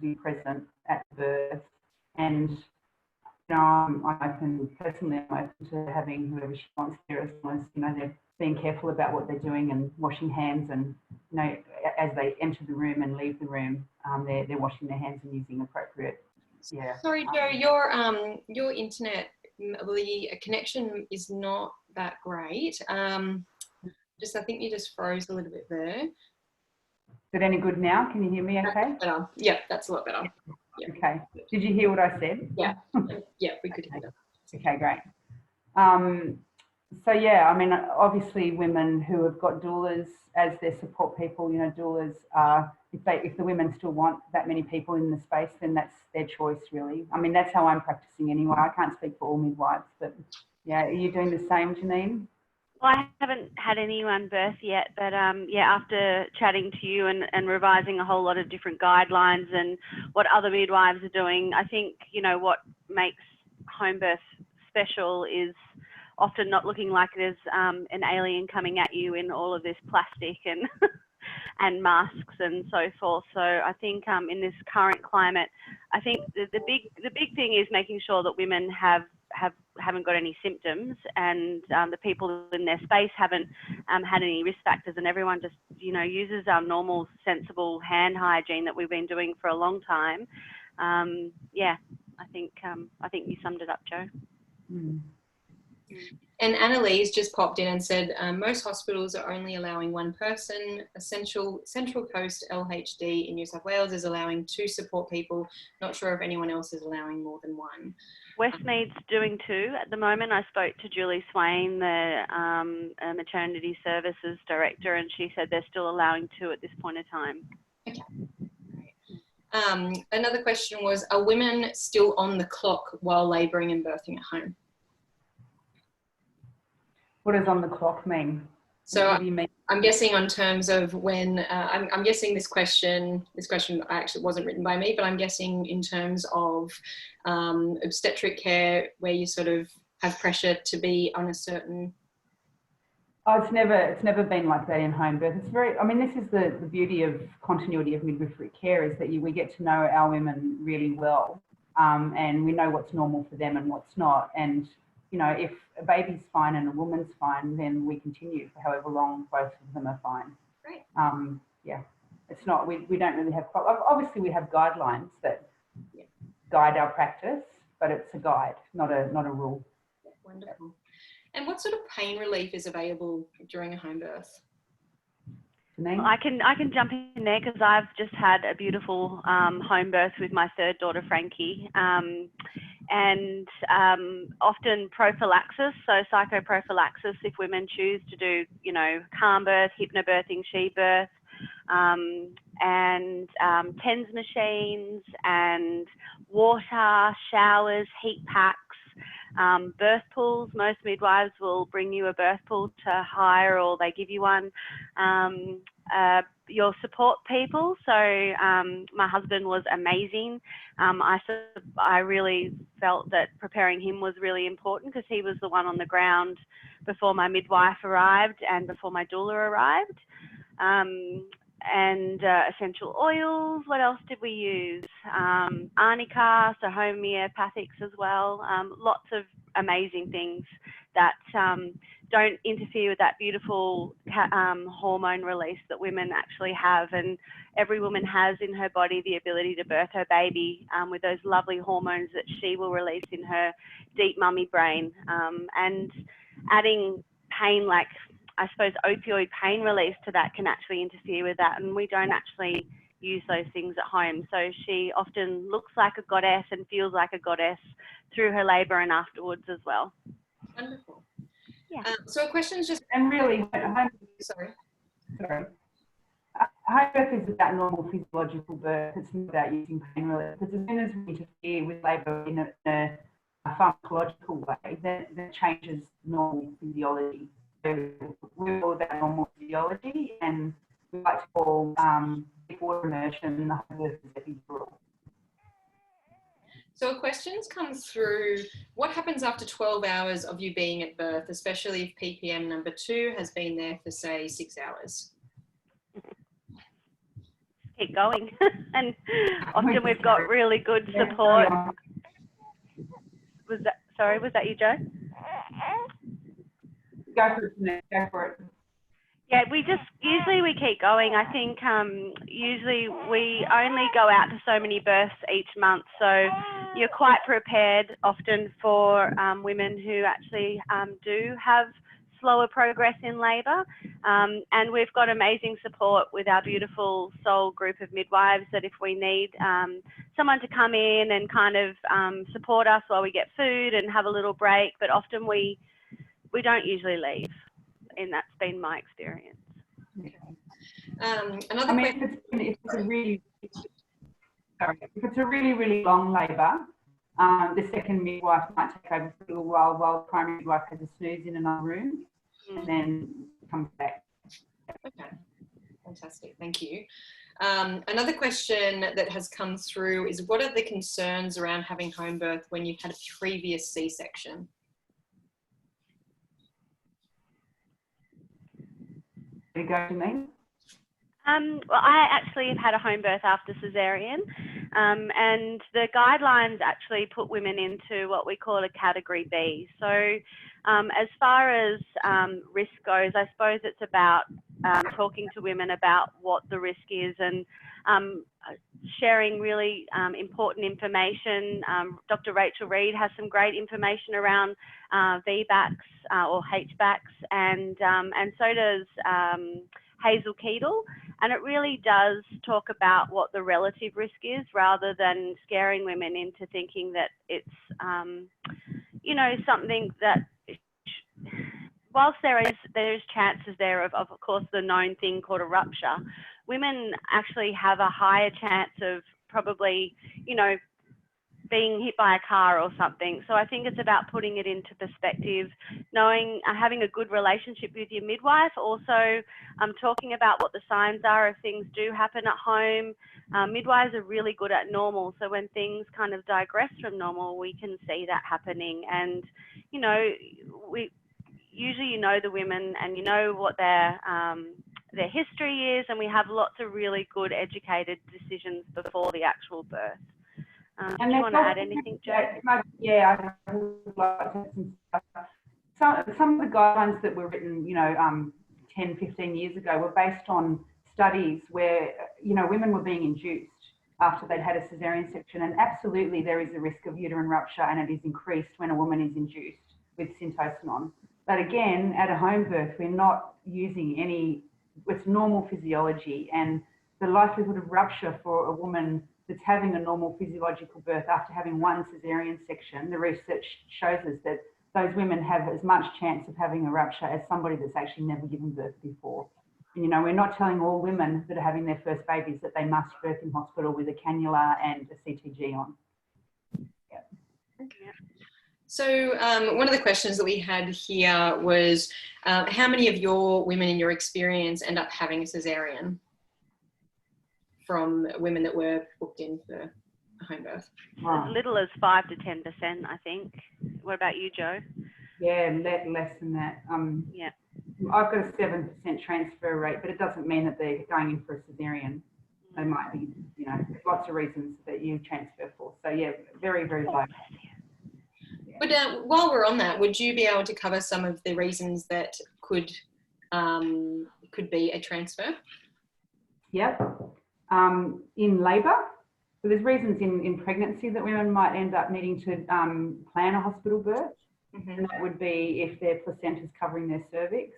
be present at birth. And you know, I'm open personally. I'm open to having whoever she wants there, as long as, you know, they're being careful about what they're doing and washing hands, and, you know, as they enter the room and leave the room, they're washing their hands and using appropriate. Yeah. Sorry, Joe, your internet, the connection is not that great. I think you just froze a little bit there. Is it any good now? Can you hear me okay? Better. Yeah, that's a lot better. Yeah. Okay. Did you hear what I said? Yeah. Yeah, we could hear that. Okay, great. So yeah, I mean, obviously women who have got doulas as their support people, you know, doulas are, if the women still want that many people in the space, then that's their choice, really. I mean, that's how I'm practicing anyway. I can't speak for all midwives, but yeah, are you doing the same, Janine? Well, I haven't had anyone birth yet, but yeah, after chatting to you and revising a whole lot of different guidelines and what other midwives are doing, I think, you know, what makes home birth special is often not looking like there's an alien coming at you in all of this plastic and and masks and so forth. So I think in this current climate, I think the big thing is making sure that women haven't got any symptoms, and the people in their space haven't had any risk factors, and everyone just, you know, uses our normal sensible hand hygiene that we've been doing for a long time. Yeah, I think you summed it up, Joe. Mm. And Annalise just popped in and said, most hospitals are only allowing one person. Central Coast LHD in New South Wales is allowing 2 support people. Not sure if anyone else is allowing more than 1. Westmead's doing 2 at the moment. I spoke to Julie Swain, the maternity services director, and she said they're still allowing 2 at this point in time. Okay. Great. Another question was, are women still on the clock while labouring and birthing at home? What does on the clock mean? So what do you mean? I'm guessing on terms of when, I'm guessing this question actually wasn't written by me, but I'm guessing in terms of obstetric care, where you sort of have pressure to be on a certain... Oh, it's never been like that in home birth. It's very, I mean, this is the beauty of continuity of midwifery care, is that we get to know our women really well, and we know what's normal for them and what's not. And you know, if a baby's fine and a woman's fine, then we continue for however long both of them are fine. Right. Yeah, it's not, we don't really have, obviously we have guidelines that guide our practice, but it's a guide, not a rule. Yeah, wonderful. And what sort of pain relief is available during a home birth? I can jump in there, because I've just had a beautiful home birth with my 3rd daughter, Frankie. And often prophylaxis, so psychoprophylaxis, if women choose to do, you know, calm birth, hypnobirthing, she birth, and TENS machines and water, showers, heat packs, birth pools. Most midwives will bring you a birth pool to hire, or they give you one. Your support people. So my husband was amazing. I really felt that preparing him was really important, because he was the one on the ground before my midwife arrived and before my doula arrived. And essential oils. What else did we use? Arnica, so homeopathics as well. Lots of amazing things that don't interfere with that beautiful hormone release that women actually have. And every woman has in her body the ability to birth her baby with those lovely hormones that she will release in her deep mummy brain. And adding pain, like I suppose opioid pain release to that, can actually interfere with that. And we don't actually use those things at home. So she often looks like a goddess and feels like a goddess through her labour and afterwards as well. Wonderful. Yeah. So a question is just... And really, Sorry. Home birth is about normal physiological birth. It's not about using pain relief. Because as soon as we interfere with labour in a pharmacological way, that changes normal physiology. So we're all about normal physiology, and we like to call water immersion the home birth is epidural. So a question's come through, what happens after 12 hours of you being at birth, especially if PPM number 2 has been there for, say, 6 hours? keep going. And often we've got really good support. Was that you, Jo? Go for it. Go for it. Yeah, usually we keep going. I think usually we only go out to so many births each month, so you're quite prepared often for women who actually do have slower progress in labour, and we've got amazing support with our beautiful soul group of midwives that if we need someone to come in and kind of support us while we get food and have a little break, but often we don't usually leave, and that's been my experience. Okay. Another question. If it's a really, really long labour, the second midwife might take over for a little while primary midwife has a snooze in another room and then comes back. Okay, fantastic, thank you. Another question that has come through is, what are the concerns around having home birth when you've had a previous C-section? Go to me. Well, I actually have had a home birth after cesarean, and the guidelines actually put women into what we call a category B. So as far as risk goes, I suppose it's about talking to women about what the risk is and sharing really important information. Dr. Rachel Reed has some great information around VBACs or HBACs, and so does Hazel Keedle, and it really does talk about what the relative risk is rather than scaring women into thinking that it's, you know, something that, whilst there is chances there of course, the known thing called a rupture, women actually have a higher chance of probably, you know, being hit by a car or something. So I think it's about putting it into perspective, knowing, having a good relationship with your midwife, also talking about what the signs are if things do happen at home. Midwives are really good at normal, so when things kind of digress from normal, we can see that happening. And, you know, usually you know the women and you know what their history is, and we have lots of really good educated decisions before the actual birth. Do you want to add anything, Jo? Yeah, I would like to add some stuff. Some of the guidelines that were written, you know, 10, 15 years ago were based on studies where, you know, women were being induced after they'd had a cesarean section, and absolutely there is a risk of uterine rupture, and it is increased when a woman is induced with syntocinon. But again, at a home birth, we're not using it's normal physiology, and the likelihood of rupture for a woman that's having a normal physiological birth after having one cesarean section, the research shows us that those women have as much chance of having a rupture as somebody that's actually never given birth before. And, you know, we're not telling all women that are having their first babies that they must birth in hospital with a cannula and a CTG on. Yeah. Okay. So one of the questions that we had here was, how many of your women in your experience end up having a cesarean from women that were booked in for a home birth? As little as 5 to 10%, I think. What about you, Jo? Yeah, less than that. Yeah. I've got a 7% transfer rate, but it doesn't mean that they're going in for a cesarean. They might be, you know, there's lots of reasons that you transfer for. So yeah, very, very low. Yeah. But while we're on that, would you be able to cover some of the reasons that could be a transfer? Yep. In labour, so there's reasons in pregnancy that women might end up needing to plan a hospital birth, and that would be if their placenta is covering their cervix,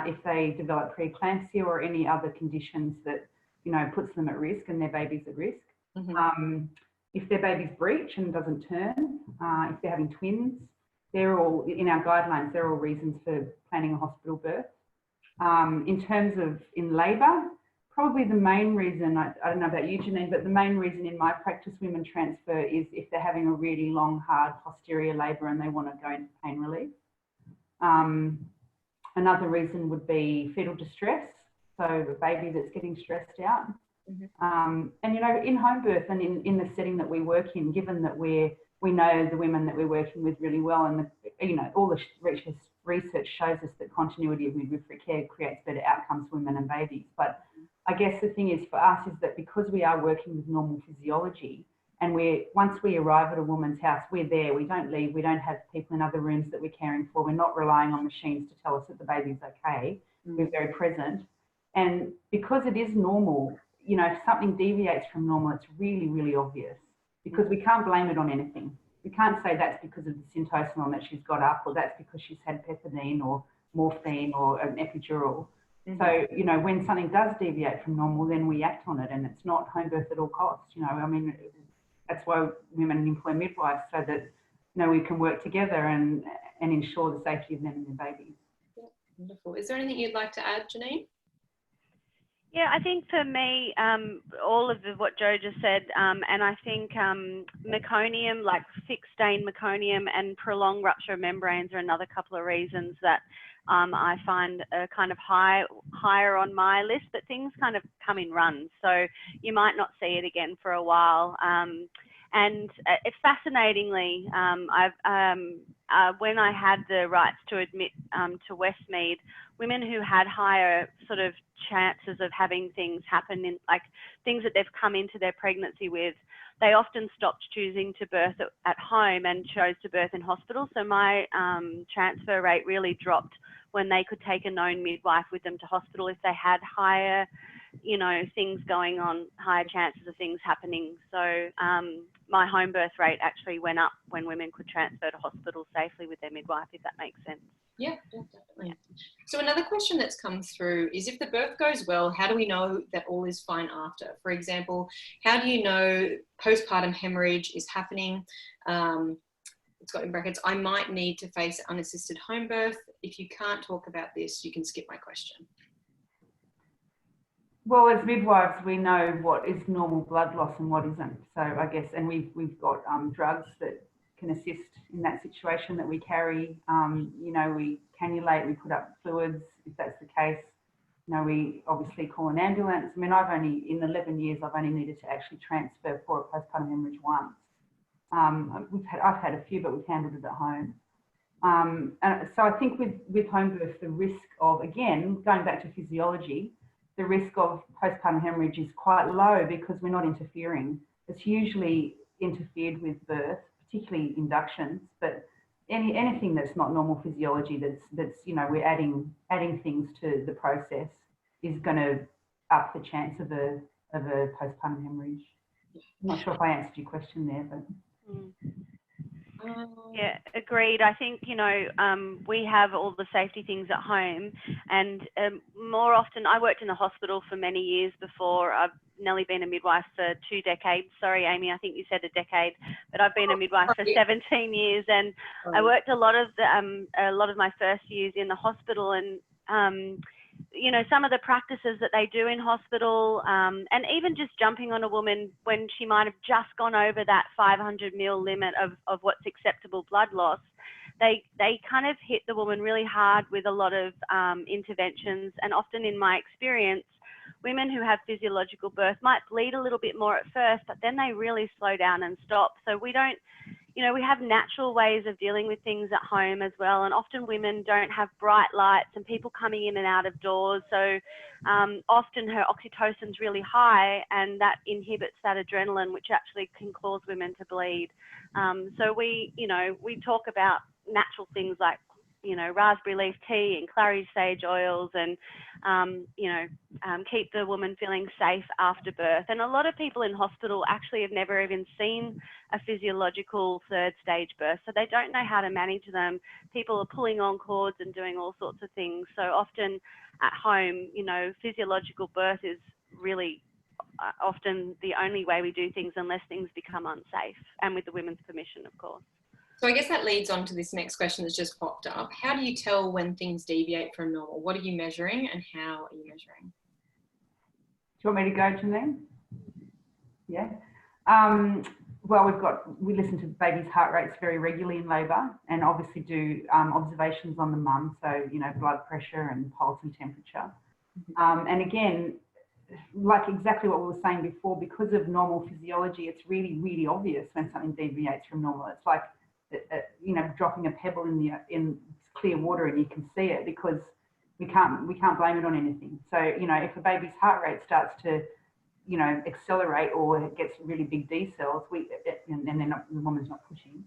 if they develop preeclampsia or any other conditions that, you know, puts them at risk and their baby's at risk. If their baby's breech and doesn't turn, if they're having twins, they're all, in our guidelines, they're all reasons for planning a hospital birth. In terms of in labour, probably the main reason, I don't know about you, Janine, but the main reason in my practice women transfer is if they're having a really long, hard posterior labour and they want to go into pain relief. Another reason would be fetal distress, so a baby that's getting stressed out. And, you know, in home birth and in the setting that we work in, given that we know the women that we're working with really well, and, you know, all the research shows us that continuity of midwifery care creates better outcomes for women and babies. But I guess the thing is for us is that because we are working with normal physiology, and once we arrive at a woman's house, we're there. We don't leave. We don't have people in other rooms that we're caring for. We're not relying on machines to tell us that the baby's okay. We're very present. And because it is normal, you know, if something deviates from normal, it's really, really obvious, because we can't blame it on anything. We can't say that's because of the syntocinon that she's got up, or that's because she's had pethidine or morphine or an epidural. So, you know, when something does deviate from normal, then we act on it, and it's not home birth at all costs. You know, I mean, that's why women employ midwives, so that, you know, we can work together and ensure the safety of them and their babies. Yeah, wonderful. Is there anything you'd like to add, Janine? Yeah, I think for me, all of what Jo just said, and I think meconium, like fixed stain meconium and prolonged rupture of membranes are another couple of reasons that I find are kind of higher on my list, but things kind of come in runs. So you might not see it again for a while. And it's fascinatingly, when I had the rights to admit to Westmead, women who had higher sort of chances of having things happen, in like things that they've come into their pregnancy with, they often stopped choosing to birth at home and chose to birth in hospital. So my transfer rate really dropped when they could take a known midwife with them to hospital if they had higher, you know, things going on, higher chances of things happening. So my home birth rate actually went up when women could transfer to hospital safely with their midwife, if that makes sense. Yeah, definitely. So another question that's come through is, if the birth goes well, how do we know that all is fine after? For example, how do you know postpartum hemorrhage is happening? It's got in brackets, I might need to face unassisted home birth. If you can't talk about this, you can skip my question. Well, as midwives, we know what is normal blood loss and what isn't. So I guess, and we've got drugs that can assist in that situation that we carry. You know, we cannulate, we put up fluids if that's the case. You know, we obviously call an ambulance. I mean, in 11 years, I've only needed to actually transfer for a postpartum hemorrhage once. I've had a few, but we've handled it at home. And so I think with home birth, the risk of, again, going back to physiology, the risk of postpartum hemorrhage is quite low because we're not interfering. It's usually interfered with birth, particularly inductions, but anything that's not normal physiology, that's you know, we're adding things to the process, is going to up the chance of a postpartum hemorrhage. I'm not sure if I answered your question there, but. Yeah, agreed. I think, you know, we have all the safety things at home, and more often, I worked in the hospital for many years before. I've nearly been a midwife for 2 decades. Sorry, Amy, I think you said a decade, but I've been a midwife for 17 years, and I worked a lot of my first years in the hospital, and you know, some of the practices that they do in hospital, and even just jumping on a woman when she might have just gone over that 500 ml limit of what's acceptable blood loss, they kind of hit the woman really hard with a lot of interventions. And often in my experience, women who have physiological birth might bleed a little bit more at first, but then they really slow down and stop. So we don't, you know, we have natural ways of dealing with things at home as well. And often women don't have bright lights and people coming in and out of doors. So often her oxytocin's really high, and that inhibits that adrenaline, which actually can cause women to bleed. So we talk about natural things like, you know, raspberry leaf tea and clary sage oils, and, keep the woman feeling safe after birth. And a lot of people in hospital actually have never even seen a physiological 3rd stage birth, so they don't know how to manage them. People are pulling on cords and doing all sorts of things. So often at home, you know, physiological birth is really often the only way we do things unless things become unsafe, and with the women's permission, of course. So I guess that leads on to this next question that's just popped up. How do you tell when things deviate from normal? What are you measuring and how are you measuring? Do you want me to go, Janine? Yeah. Well, we listen to the baby's heart rates very regularly in labour, and obviously do observations on the mum, so, you know, blood pressure and pulse and temperature. And again, like exactly what we were saying before, because of normal physiology, it's really, really obvious when something deviates from normal. It's like, you know, dropping a pebble in clear water and you can see it, because We can't blame it on anything. So, you know, if a baby's heart rate starts to, you know, accelerate or it gets really big D cells, and then the woman's not pushing,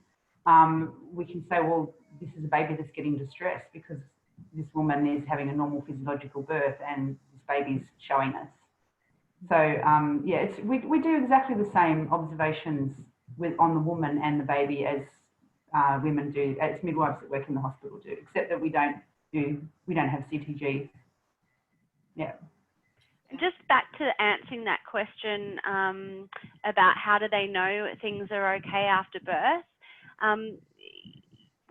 we can say, well, this is a baby that's getting distressed because this woman is having a normal physiological birth and this baby's showing us. So yeah, we do exactly the same observations on the woman and the baby as women do, as midwives that work in the hospital do, except that we don't have CTG. Yeah. Just back to answering that question about how do they know things are okay after birth.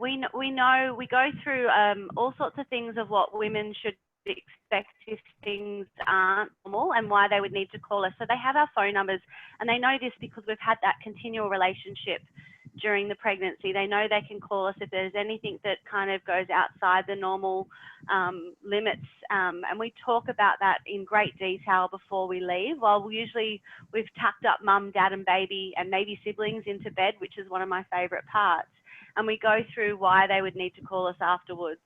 We go through all sorts of things of what women should expect if things aren't normal and why they would need to call us. So they have our phone numbers, and they know this because we've had that continual relationship during the pregnancy. They know they can call us if there's anything that kind of goes outside the normal limits, and we talk about that in great detail before we leave. While usually we've tucked up mum, dad and baby and maybe siblings into bed, which is one of my favourite parts, and we go through why they would need to call us afterwards.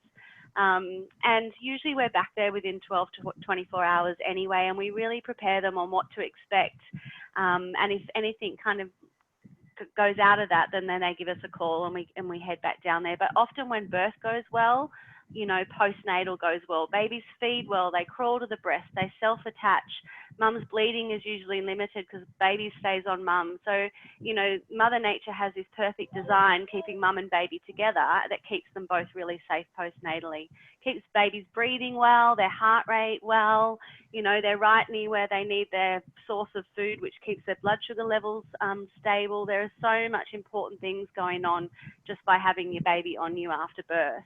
And usually we're back there within 12 to 24 hours anyway, and we really prepare them on what to expect. And if anything kind of goes out of that, then they give us a call and we head back down there. But often when birth goes well, you know, postnatal goes well, babies feed well, they crawl to the breast, they self-attach, mum's bleeding is usually limited because baby stays on mum. So, you know, Mother Nature has this perfect design keeping mum and baby together that keeps them both really safe postnatally. Keeps babies breathing well, their heart rate well, you know, they're right near where they need their source of food, which keeps their blood sugar levels stable. There are so much important things going on just by having your baby on you after birth.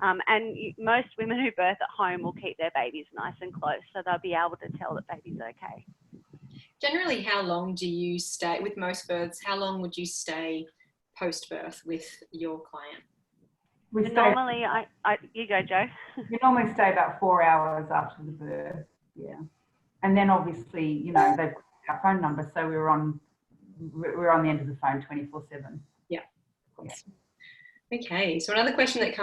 And most women who birth at home will keep their babies nice and close, so they'll be able to tell that baby's okay. Generally, how long do you stay, with most births, how long would you stay post-birth with your client? Normally, you go, Jo. We normally stay about 4 hours after the birth, yeah. And then obviously, you know, they've got our phone number, so we're on the end of the phone 24/7. Yeah. Okay, so another question that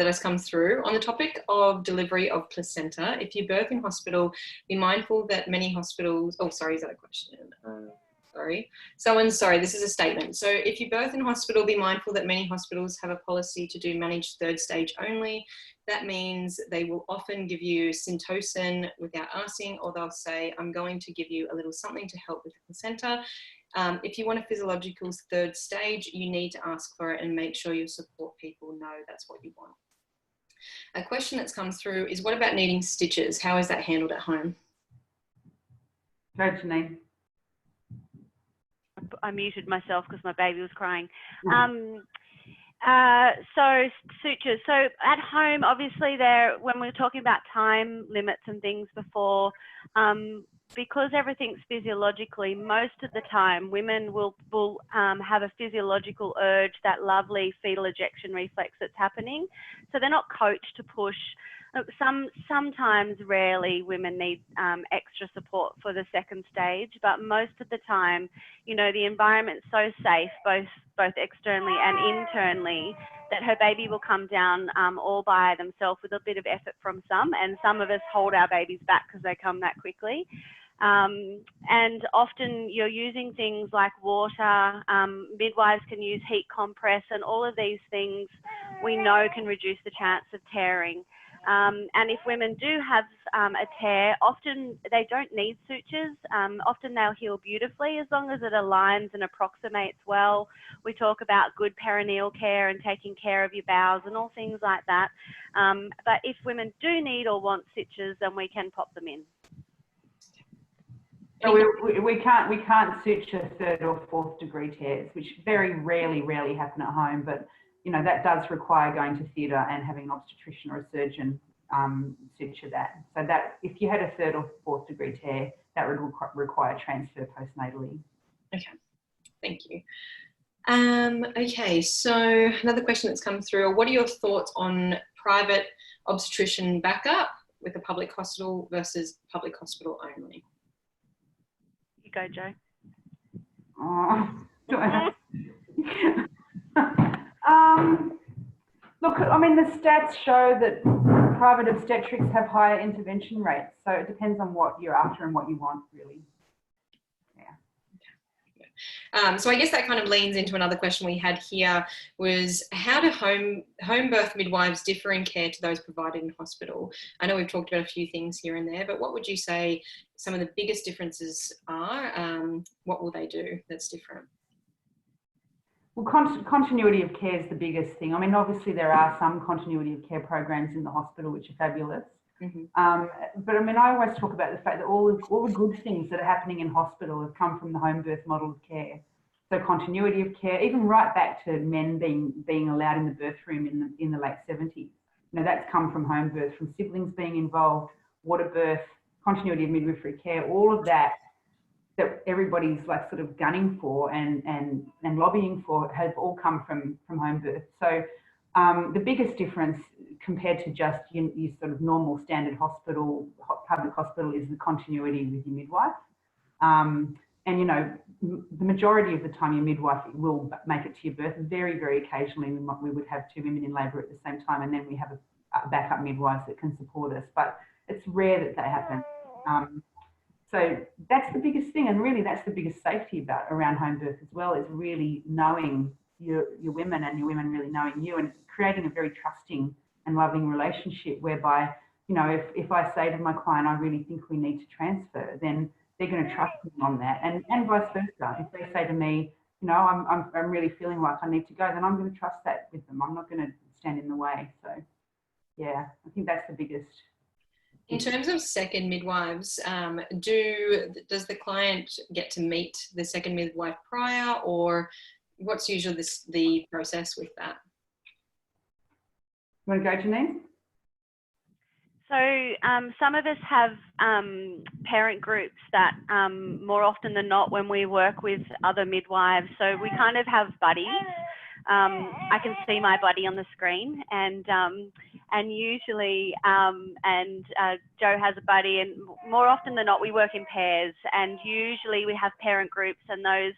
has come through on the topic of delivery of placenta. If you birth in hospital, be mindful that many hospitals. Oh, sorry, is that a question? Sorry, this is a statement. So if you birth in hospital, be mindful that many hospitals have a policy to do managed third stage only. That means they will often give you Syntocin without asking, or they'll say, I'm going to give you a little something to help with the placenta. If you want a physiological third stage, you need to ask for it and make sure your support people know that's what you want. A question that's come through is, what about needing stitches? How is that handled at home? Go, Janine. I muted myself because my baby was crying. Mm-hmm. So sutures. So at home, obviously, when we're talking about time limits and things before, because everything's physiologically, most of the time women will have a physiological urge, that lovely fetal ejection reflex that's happening. So they're not coached to push. Sometimes, rarely, women need extra support for the second stage, but most of the time, you know, the environment's so safe, both externally and internally, that her baby will come down all by themselves with a bit of effort from some, and some of us hold our babies back because they come that quickly. And often you're using things like water, midwives can use heat compress, and all of these things we know can reduce the chance of tearing. And if women do have a tear, often they don't need sutures. Often they'll heal beautifully as long as it aligns and approximates well. We talk about good perineal care and taking care of your bowels and all things like that. But if women do need or want stitches, then we can pop them in. So we can't suture third or fourth degree tears, which very rarely happen at home, but you know, that does require going to theatre and having an obstetrician or a surgeon suture that. So that if you had a third or fourth degree tear, that would require transfer postnatally. Okay, thank you. Okay, so another question that's come through: what are your thoughts on private obstetrician backup with a public hospital versus public hospital only? You go, Jo. Look, I mean, the stats show that private obstetrics have higher intervention rates. So it depends on what you're after and what you want, really. So I guess that kind of leans into another question we had here, was how do home birth midwives differ in care to those provided in hospital? I know we've talked about a few things here and there, but what would you say some of the biggest differences are? What will they do that's different? Well, continuity of care is the biggest thing. I mean, obviously there are some continuity of care programs in the hospital which are fabulous. But I mean, I always talk about the fact that all the good things that are happening in hospital have come from the home birth model of care. So continuity of care, even right back to men being allowed in the birth room in the late 70s. You know, that's come from home birth, from siblings being involved, water birth, continuity of midwifery care, all of that everybody's like sort of gunning for and lobbying for has all come from home birth. So the biggest difference compared to just your sort of normal standard hospital, public hospital, is the continuity with your midwife. And, you know, the majority of the time your midwife will make it to your birth. Very, very occasionally we would have 2 women in labour at the same time, and then we have a backup midwives that can support us. But it's rare that happens. So that's the biggest thing, and really that's the biggest safety around home birth as well, is really knowing your women and your women really knowing you, and creating a very trusting and loving relationship whereby, you know, if I say to my client, I really think we need to transfer, then they're going to trust me on that, and vice versa. If they say to me, you know, I'm really feeling like I need to go, then I'm going to trust that with them. I'm not going to stand in the way. So yeah, I think that's the biggest. In terms of second midwives, does the client get to meet the second midwife prior, or what's usually the process with that? You want to go, Janine? So some of us have parent groups that more often than not, when we work with other midwives, so we kind of have buddies. I can see my buddy on the screen, and usually, Joe has a buddy, and more often than not, we work in pairs, and usually we have parent groups, and those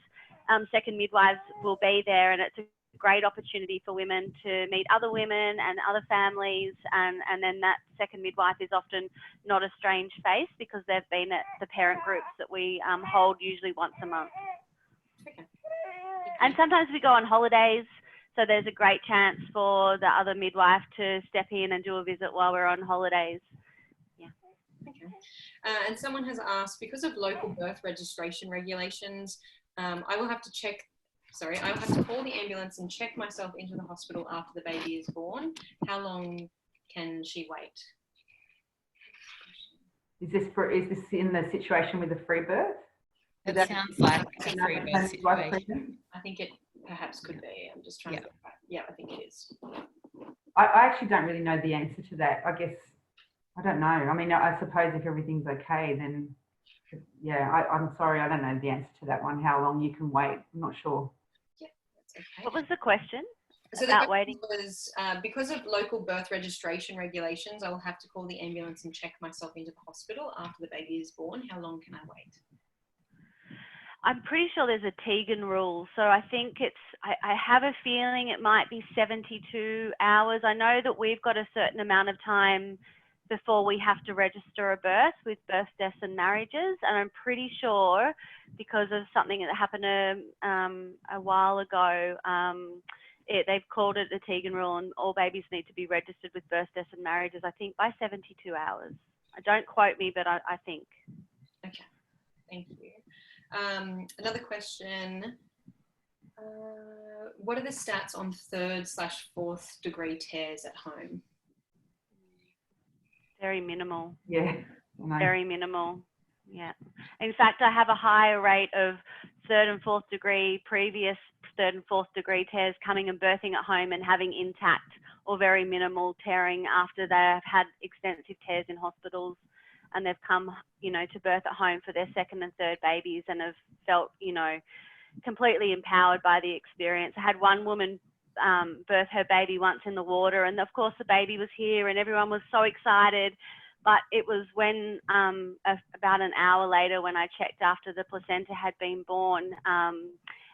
second midwives will be there, and it's a great opportunity for women to meet other women and other families, and then that second midwife is often not a strange face because they've been at the parent groups that we hold usually once a month. Okay. And sometimes we go on holidays, so there's a great chance for the other midwife to step in and do a visit while we're on holidays. Yeah. Okay. And someone has asked, because of local birth registration regulations, I will have to call the ambulance and check myself into the hospital after the baby is born. How long can she wait? Is this in the situation with the free birth? That sounds like a free birth situation. I think it perhaps could be. I'm just trying to get back. Yeah, I think it is. I actually don't really know the answer to that. I guess, I don't know. I mean, I suppose if everything's okay, then yeah, I'm sorry, I don't know the answer to that one, how long you can wait. I'm not sure. Yeah, that's okay. What was the question? So about the question was, because of local birth registration regulations, I will have to call the ambulance and check myself into the hospital after the baby is born. How long can I wait? I'm pretty sure there's a Tegan rule. So I think I have a feeling it might be 72 hours. I know that we've got a certain amount of time before we have to register a birth with birth, deaths and marriages. And I'm pretty sure, because of something that happened a while ago, they've called it the Tegan rule, and all babies need to be registered with birth, deaths and marriages, I think, by 72 hours. Don't quote me, but I think. Okay, thank you. Another question. What are the stats on 3rd/4th degree tears at home? Very minimal. Yeah. Very minimal. Yeah. In fact, I have a higher rate of 3rd and 4th degree, previous 3rd and 4th degree tears coming and birthing at home and having intact or very minimal tearing after they've had extensive tears in hospitals, and they've come, you know, to birth at home for their 2nd and 3rd babies and have felt, you know, completely empowered by the experience. I had one woman birth her baby once in the water, and of course the baby was here and everyone was so excited, but it was when about an hour later, when I checked after the placenta had been born,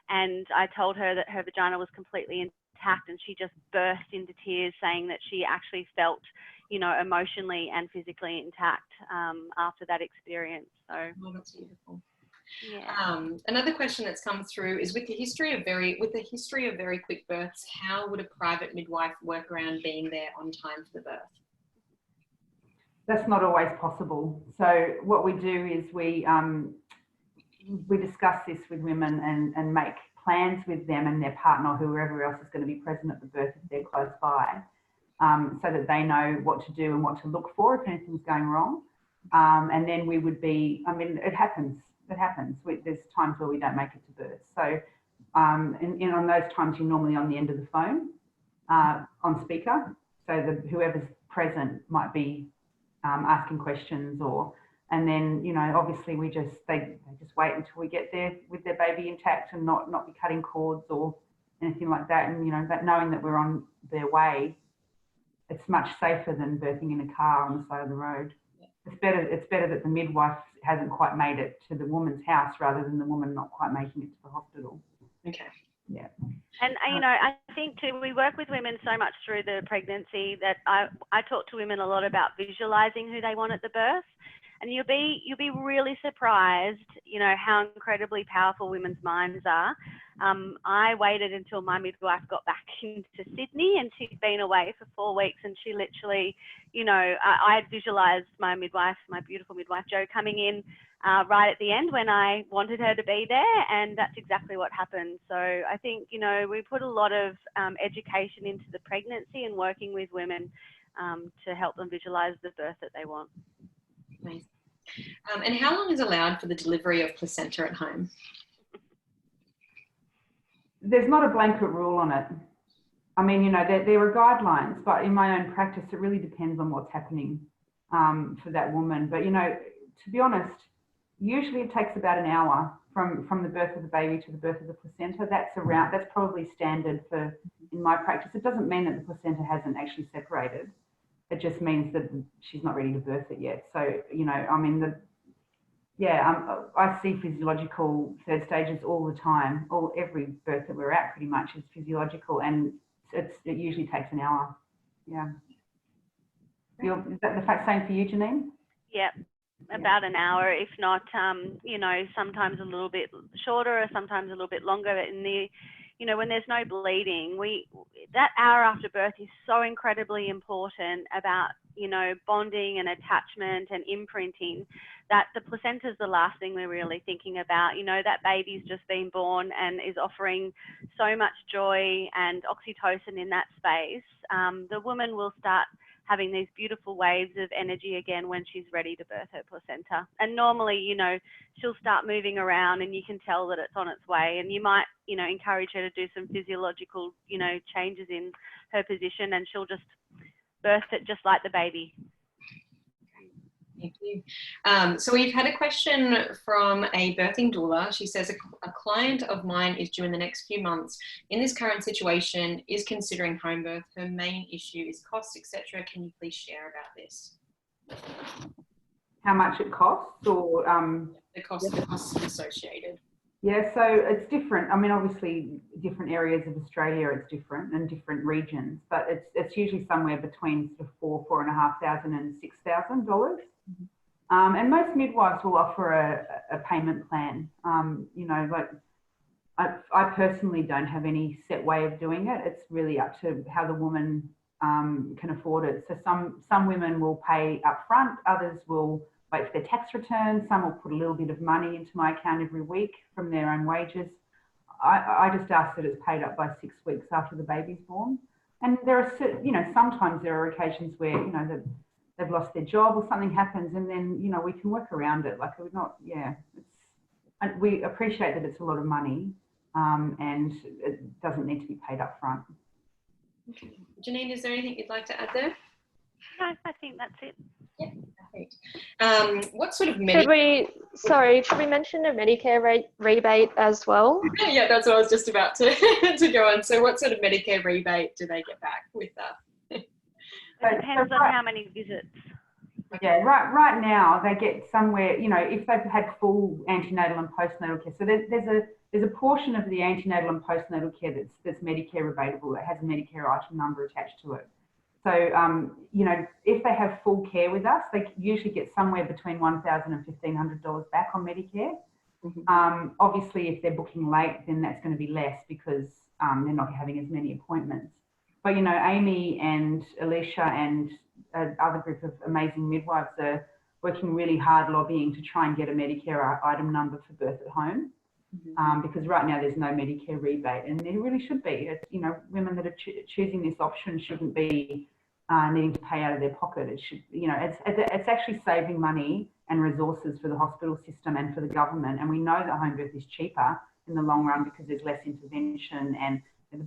and I told her that her vagina was completely intact, and she just burst into tears saying that she actually felt, you know, emotionally and physically intact after that experience. So, oh, that's beautiful. yeah. Another question that's come through is with the history of very quick births, how would a private midwife work around being there on time for the birth? That's not always possible. So what we do is we discuss this with women and make plans with them and their partner or whoever else is going to be present at the birth if they're close by, so that they know what to do and what to look for if anything's going wrong. And then we would be, I mean, it happens. There's times where we don't make it to birth. So and on those times, you're normally on the end of the phone on speaker. So whoever's present might be asking questions and then, you know, obviously they just wait until we get there with their baby intact and not be cutting cords or anything like that. And, you know, that knowing that we're on their way, it's much safer than birthing in a car on the side of the road. It's better that the midwife hasn't quite made it to the woman's house rather than the woman not quite making it to the hospital. Okay. Yeah. And, you know, I think too, we work with women so much through the pregnancy that I talk to women a lot about visualizing who they want at the birth. And you'll be really surprised, you know, how incredibly powerful women's minds are. I waited until my midwife got back into Sydney, and she'd been away for 4 weeks, and she literally, you know, I had visualized my midwife, my beautiful midwife Jo, coming in right at the end when I wanted her to be there, and that's exactly what happened. So I think, you know, we put a lot of education into the pregnancy and working with women to help them visualize the birth that they want. Nice. And how long is allowed for the delivery of placenta at home? There's not a blanket rule on it. I mean, you know, there are guidelines, but in my own practice, it really depends on what's happening for that woman. But, you know, to be honest, usually it takes about an hour from the birth of the baby to the birth of the placenta. That's probably standard in my practice. It doesn't mean that the placenta hasn't actually separated. It just means that she's not ready to birth it yet. So, you know, I mean, I see physiological third stages all the time. Every birth that we're at pretty much is physiological, and it usually takes an hour. Yeah. Is that the same for you, Janine? Yeah, about an hour, if not, you know, sometimes a little bit shorter or sometimes a little bit longer. You know, when there's no bleeding, that hour after birth is so incredibly important about, you know, bonding and attachment and imprinting, that the placenta is the last thing we're really thinking about. You know, that baby's just been born and is offering so much joy and oxytocin in that space. The woman will start having these beautiful waves of energy again when she's ready to birth her placenta. And normally, you know, she'll start moving around and you can tell that it's on its way, and you might, you know, encourage her to do some physiological, you know, changes in her position, and she'll just birth it just like the baby. Thank you. So we've had a question from a birthing doula. She says, a client of mine is due in the next few months. In this current situation, is considering home birth. Her main issue is costs, etc. Can you please share about this? How much it costs, or the costs associated? Yeah, so it's different. I mean, obviously, different areas of Australia, it's different, and different regions, but it's usually somewhere between sort of $4,500 and $6,000. And most midwives will offer a payment plan. You know, like I personally don't have any set way of doing it. It's really up to how the woman can afford it. So some women will pay up front, others will wait for their tax return, some will put a little bit of money into my account every week from their own wages. I just ask that it's paid up by 6 weeks after the baby's born. And there are, you know, sometimes there are occasions where, you know, that they've lost their job or something happens, and then, you know, we can work around it. Like, we're not, and we appreciate that it's a lot of money, and it doesn't need to be paid up front. Okay. Janine, is there anything you'd like to add there? No, I think that's it. Yeah, perfect. What sort of Could we mention a Medicare rebate as well? Yeah, that's what I was just about to go on. So what sort of Medicare rebate do they get back with that? It depends on how many visits. Yeah, right now they get somewhere, you know, if they've had full antenatal and postnatal care. So there's a portion of the antenatal and postnatal care that's Medicare rebatable, that has a Medicare item number attached to it. So, you know, if they have full care with us, they usually get somewhere between $1,000 and $1,500 back on Medicare. Obviously, if they're booking late, then that's going to be less because they're not having as many appointments. But, you know, Amy and Alicia and other group of amazing midwives are working really hard lobbying to try and get a Medicare item number for birth at home. Because right now there's no Medicare rebate, and there really should be. You know, women that are choosing this option shouldn't be needing to pay out of their pocket. It should, you know, it's actually saving money and resources for the hospital system and for the government. And we know that home birth is cheaper in the long run because there's less intervention, and the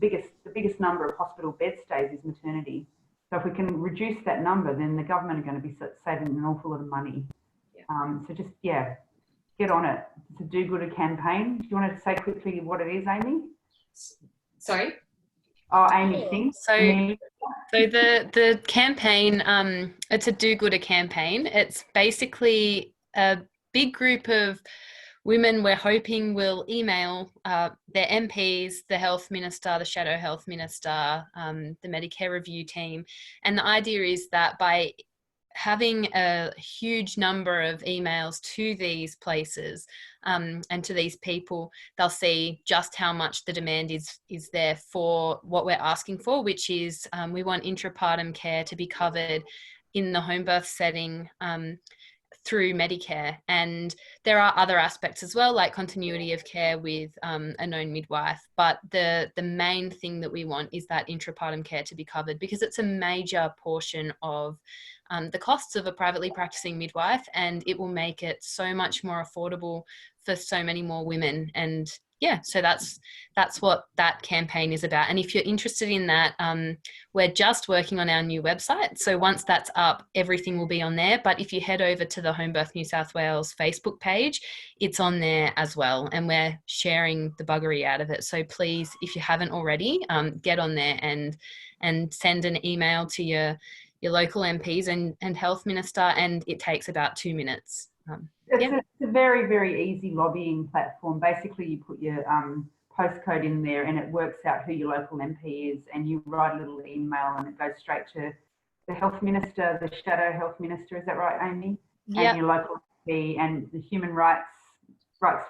biggest number of hospital bed stays is maternity. So if we can reduce that number, then the government are going to be saving an awful lot of money. So just, yeah, get on it. It's a do-gooder campaign. Do you want to say quickly what it is, Amy? Sorry? Oh, Amy, think. So the campaign, it's a do-gooder campaign. It's basically a big group of women we're hoping will email their MPs, the health minister, the shadow health minister, the Medicare review team. And the idea is that by having a huge number of emails to these places and to these people, they'll see just how much the demand is there for what we're asking for, which is we want intrapartum care to be covered in the home birth setting through Medicare. And there are other aspects as well, like continuity of care with a known midwife. But the main thing that we want is that intrapartum care to be covered, because it's a major portion of the costs of a privately practicing midwife, and it will make it so much more affordable for so many more women. And yeah, so that's what that campaign is about. And if you're interested in that, we're just working on our new website. So once that's up, everything will be on there. But if you head over to the Homebirth New South Wales Facebook page, it's on there as well. And we're sharing the buggery out of it. So please, if you haven't already, get on there and send an email to your local MPs and health minister, and it takes about 2 minutes. It's a very, very easy lobbying platform. Basically, you put your postcode in there and it works out who your local MP is, and you write a little email and it goes straight to the health minister, the shadow health minister. Is that right, Amy? Yeah. And your local MP and the human rights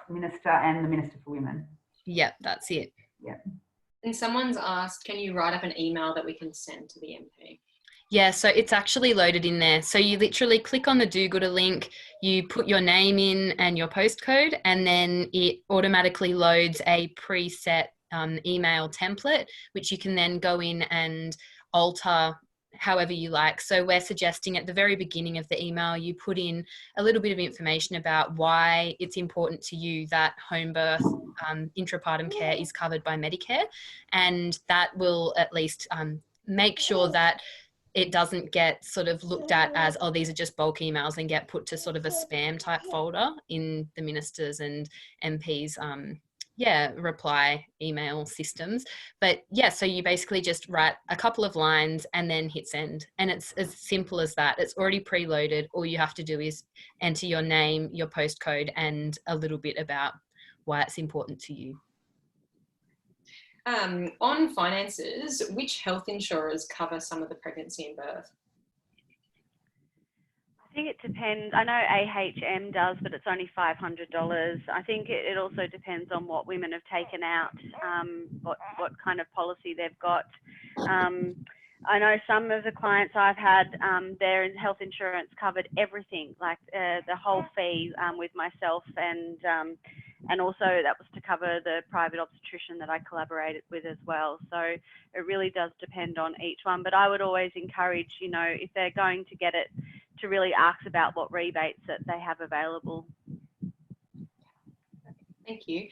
minister and the minister for women. Yep, that's it. Yeah. And someone's asked, can you write up an email that we can send to the MP? Yeah, so it's actually loaded in there. So you literally click on the do-gooder link, you put your name in and your postcode, and then it automatically loads a preset email template, which you can then go in and alter however you like. So we're suggesting at the very beginning of the email, you put in a little bit of information about why it's important to you that home birth intrapartum care is covered by Medicare. And that will at least make sure that it doesn't get sort of looked at as, oh, these are just bulk emails, and get put to sort of a spam type folder in the ministers and MPs reply email systems. But yeah, so you basically just write a couple of lines and then hit send, and it's as simple as that. It's already preloaded. All you have to do is enter your name, your postcode, and a little bit about why it's important to you. On finances, which health insurers cover some of the pregnancy and birth? I think it depends. I know AHM does, but it's only $500. I think it also depends on what women have taken out, what kind of policy they've got. I know some of the clients I've had, their health insurance covered everything, like the whole fee with myself, and also that was to cover the private obstetrician that I collaborated with as well. So it really does depend on each one. But I would always encourage, you know, if they're going to get it, to really ask about what rebates that they have available. Thank you.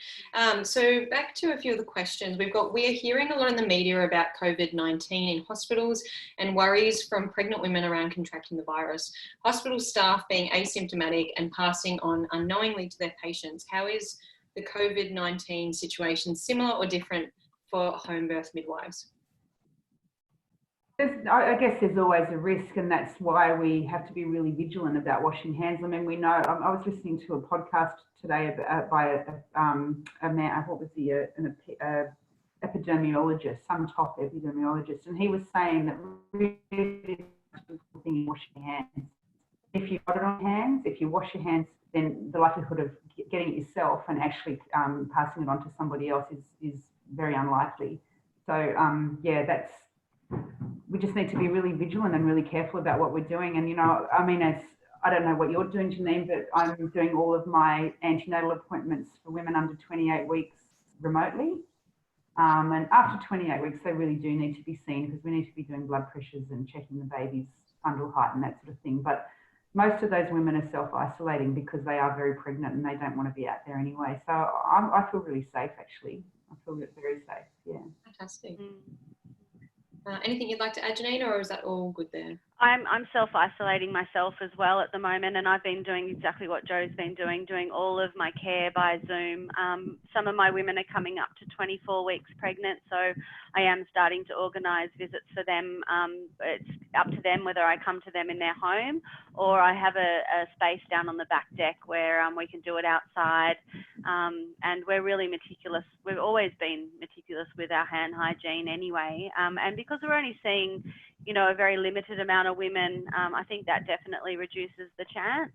So back to a few of the questions we are hearing a lot in the media about COVID-19 in hospitals and worries from pregnant women around contracting the virus. Hospital staff being asymptomatic and passing on unknowingly to their patients. How is the COVID-19 situation similar or different for home birth midwives? I guess there's always a risk, and that's why we have to be really vigilant about washing hands. I mean, we know, I was listening to a podcast today by a man, what was he, a epidemiologist, some top epidemiologist, and he was saying that really washing your hands. If you've got it on your hands, if you wash your hands, then the likelihood of getting it yourself and actually passing it on to somebody else is very unlikely. So yeah, we just need to be really vigilant and really careful about what we're doing. And, you know, I mean, I don't know what you're doing, Janine, but I'm doing all of my antenatal appointments for women under 28 weeks remotely. And after 28 weeks, they really do need to be seen, because we need to be doing blood pressures and checking the baby's fundal height and that sort of thing. But most of those women are self-isolating because they are very pregnant and they don't want to be out there anyway. So I feel really safe, actually. I feel very safe, yeah. Fantastic. Anything you'd like to add, Janine, or is that all good there? I'm self-isolating myself as well at the moment, and I've been doing exactly what Jo's been doing all of my care by Zoom. Some of my women are coming up to 24 weeks pregnant, so I am starting to organise visits for them. It's up to them whether I come to them in their home or I have a space down on the back deck where we can do it outside. And we're really meticulous. We've always been meticulous with our hand hygiene anyway. And because we're only seeing, you know, a very limited amount of women, I think that definitely reduces the chance.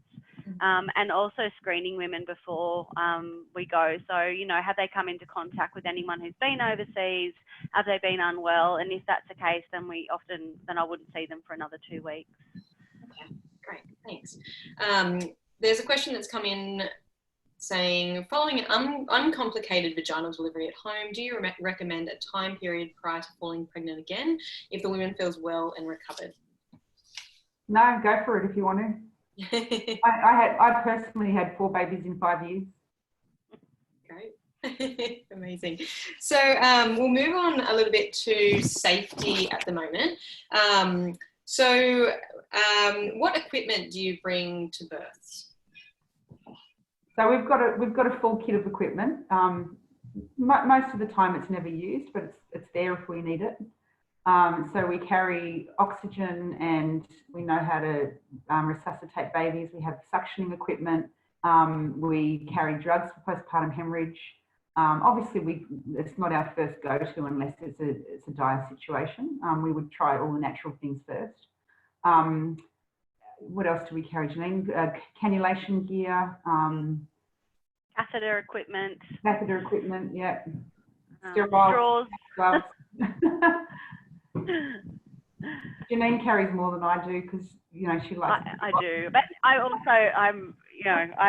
And also screening women before we go. So, you know, have they come into contact with anyone who's been overseas? Have they been unwell? And if that's the case, then then I wouldn't see them for another 2 weeks. Okay, great, thanks. There's a question that's come in saying, following an uncomplicated vaginal delivery at home, do you recommend a time period prior to falling pregnant again if the woman feels well and recovered? No, go for it if you want to. I personally had 4 babies in 5 years. Great. Amazing. So we'll move on a little bit to safety at the moment. What equipment do you bring to births? So we've got a full kit of equipment. Most of the time it's never used, but it's there if we need it. So we carry oxygen, and we know how to resuscitate babies. We have suctioning equipment. We carry drugs for postpartum hemorrhage. Obviously, it's not our first go-to unless it's a dire situation. We would try all the natural things first. What else do we carry, Janine? Cannulation gear. Catheter equipment. Catheter equipment, yeah. Straws. Gloves. Janine carries more than I do because, you know, she likes. I do, but I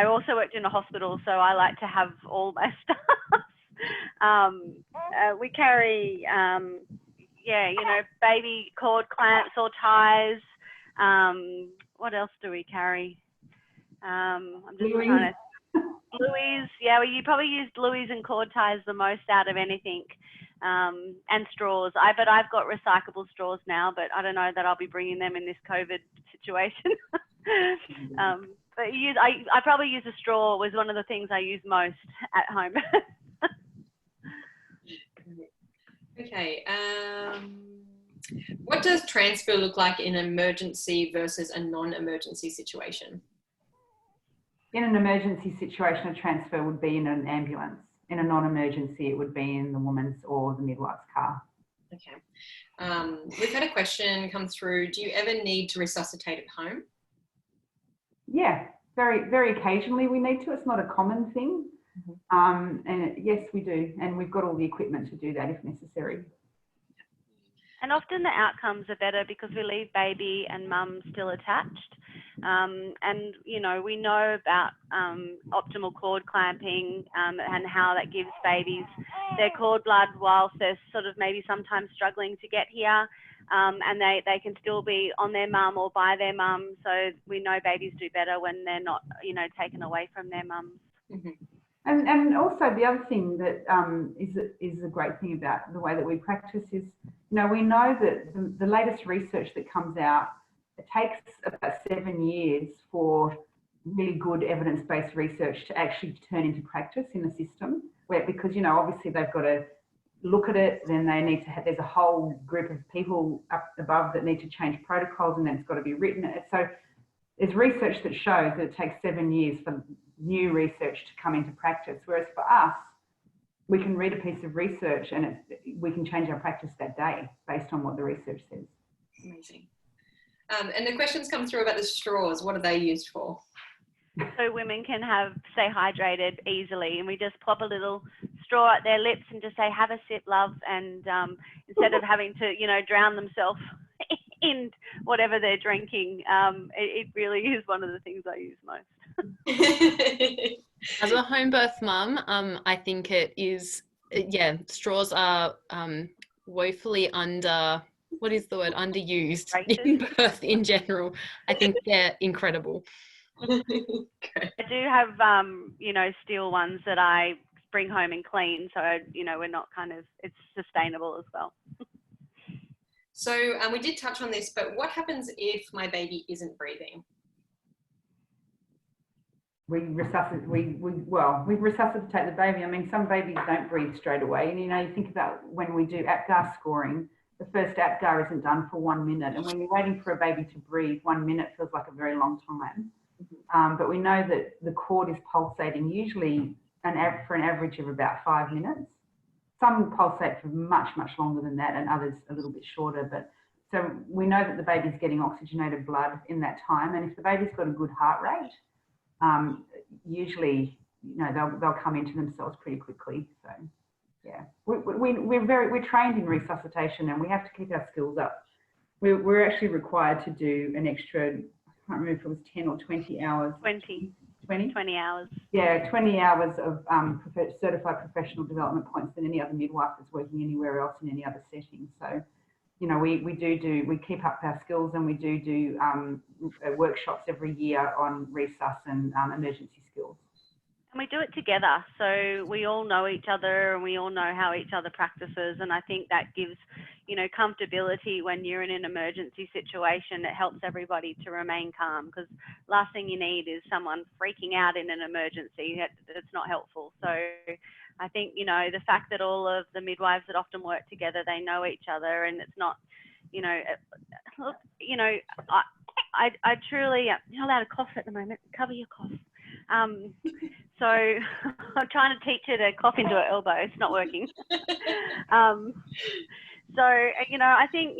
also worked in a hospital, so I like to have all my stuff. We carry, baby cord clamps or ties. What else do we carry? I'm just trying to. Louis, yeah, well, you probably used Louis and cord ties the most out of anything. And straws. But I've got recyclable straws now, but I don't know that I'll be bringing them in this COVID situation. But I probably use a straw. Was one of the things I use most at home. Okay. What does transfer look like in an emergency versus a non-emergency situation? In an emergency situation, a transfer would be in an ambulance. In a non-emergency, it would be in the woman's or the midwife's car. Okay. We've had a question come through. Do you ever need to resuscitate at home? Yeah, very, very occasionally we need to. It's not a common thing. Yes, we do. And we've got all the equipment to do that if necessary. And often the outcomes are better because we leave baby and mum still attached. And, you know, we know about optimal cord clamping and how that gives babies their cord blood whilst they're sort of maybe sometimes struggling to get here. And they can still be on their mum or by their mum. So we know babies do better when they're not, you know, taken away from their mums. Mm-hmm. And also the other thing that is a great thing about the way that we practice is, you know, we know that the latest research that comes out, it takes about 7 years for really good evidence-based research to actually turn into practice in the system, because, you know, obviously they've got to look at it, then they need to have, there's a whole group of people up above that need to change protocols, and then it's got to be written. So there's research that shows that it takes 7 years for new research to come into practice, whereas for us, we can read a piece of research and we can change our practice that day based on what the research says. Amazing. And the questions come through about the straws. What are they used for? So women can stay hydrated easily, and we just plop a little straw at their lips and just say, have a sip, love. And instead of having to, drown themselves in whatever they're drinking, it really is one of the things I use most. As a home birth mum, I think it is, straws are woefully underused in birth in general. I think they're incredible. Okay. I do have, steel ones that I bring home and clean. So, we're not it's sustainable as well. So we did touch on this, but what happens if my baby isn't breathing? We resuscitate the baby. I mean, some babies don't breathe straight away. And, you think about when we do APGAR scoring, the first APGAR isn't done for 1 minute. And when you're waiting for a baby to breathe, 1 minute feels like a very long time. But we know that the cord is pulsating usually for an average of about 5 minutes. Some pulsate for much, much longer than that, and others a little bit shorter. But so we know that the baby's getting oxygenated blood in that time. And if the baby's got a good heart rate, usually, they'll come into themselves pretty quickly. So, yeah, we're trained in resuscitation, and we have to keep our skills up. We're actually required to do an extra, I can't remember if it was 10 or 20 hours. 20 hours. Yeah, 20 hours of certified professional development points than any other midwife that's working anywhere else in any other setting. So, we keep up our skills, and we do workshops every year on resus and emergency skills. And we do it together, so we all know each other and we all know how each other practices, and I think that gives, comfortability when you're in an emergency situation. It helps everybody to remain calm, because last thing you need is someone freaking out in an emergency. It's not helpful. So I think, the fact that all of the midwives that often work together, they know each other, and it's not, I truly, you're not allowed to cough at the moment, cover your cough. So I'm trying to teach her to cough into her elbow. It's not working. So, I think,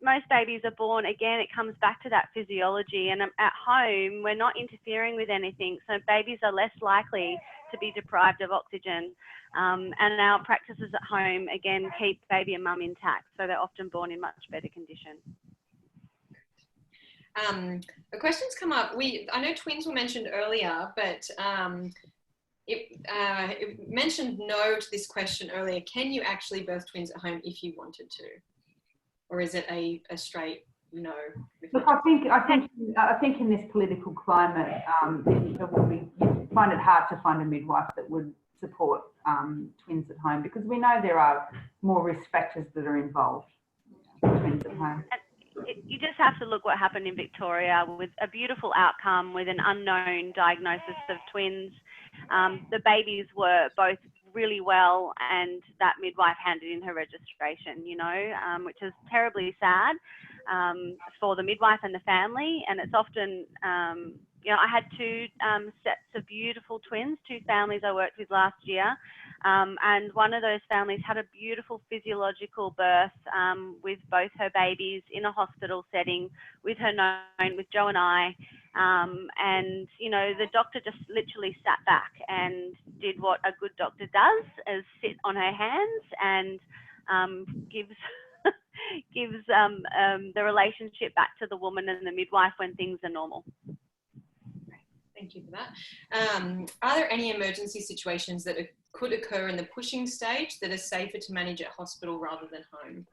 most babies are born, again, it comes back to that physiology, and at home, we're not interfering with anything. So babies are less likely to be deprived of oxygen. And our practices at home, again, keep baby and mum intact. So they're often born in much better condition. The questions come up. I know twins were mentioned earlier, but it mentioned no to this question earlier. Can you actually birth twins at home if you wanted to, or is it a straight no? Look, I think in this political climate, you find it hard to find a midwife that would support twins at home, because we know there are more risk factors that are involved with twins at home. You just have to look what happened in Victoria with a beautiful outcome with an unknown diagnosis of twins. The babies were both really well, and that midwife handed in her registration, which is terribly sad for the midwife and the family. And it's often, I had two sets of beautiful twins, two families I worked with last year. And one of those families had a beautiful physiological birth with both her babies in a hospital setting, with her known, with Joe and I. And, the doctor just literally sat back and did what a good doctor does, is sit on her hands and gives the relationship back to the woman and the midwife when things are normal. Thank you for that. Are there any emergency situations that could occur in the pushing stage that are safer to manage at hospital rather than home?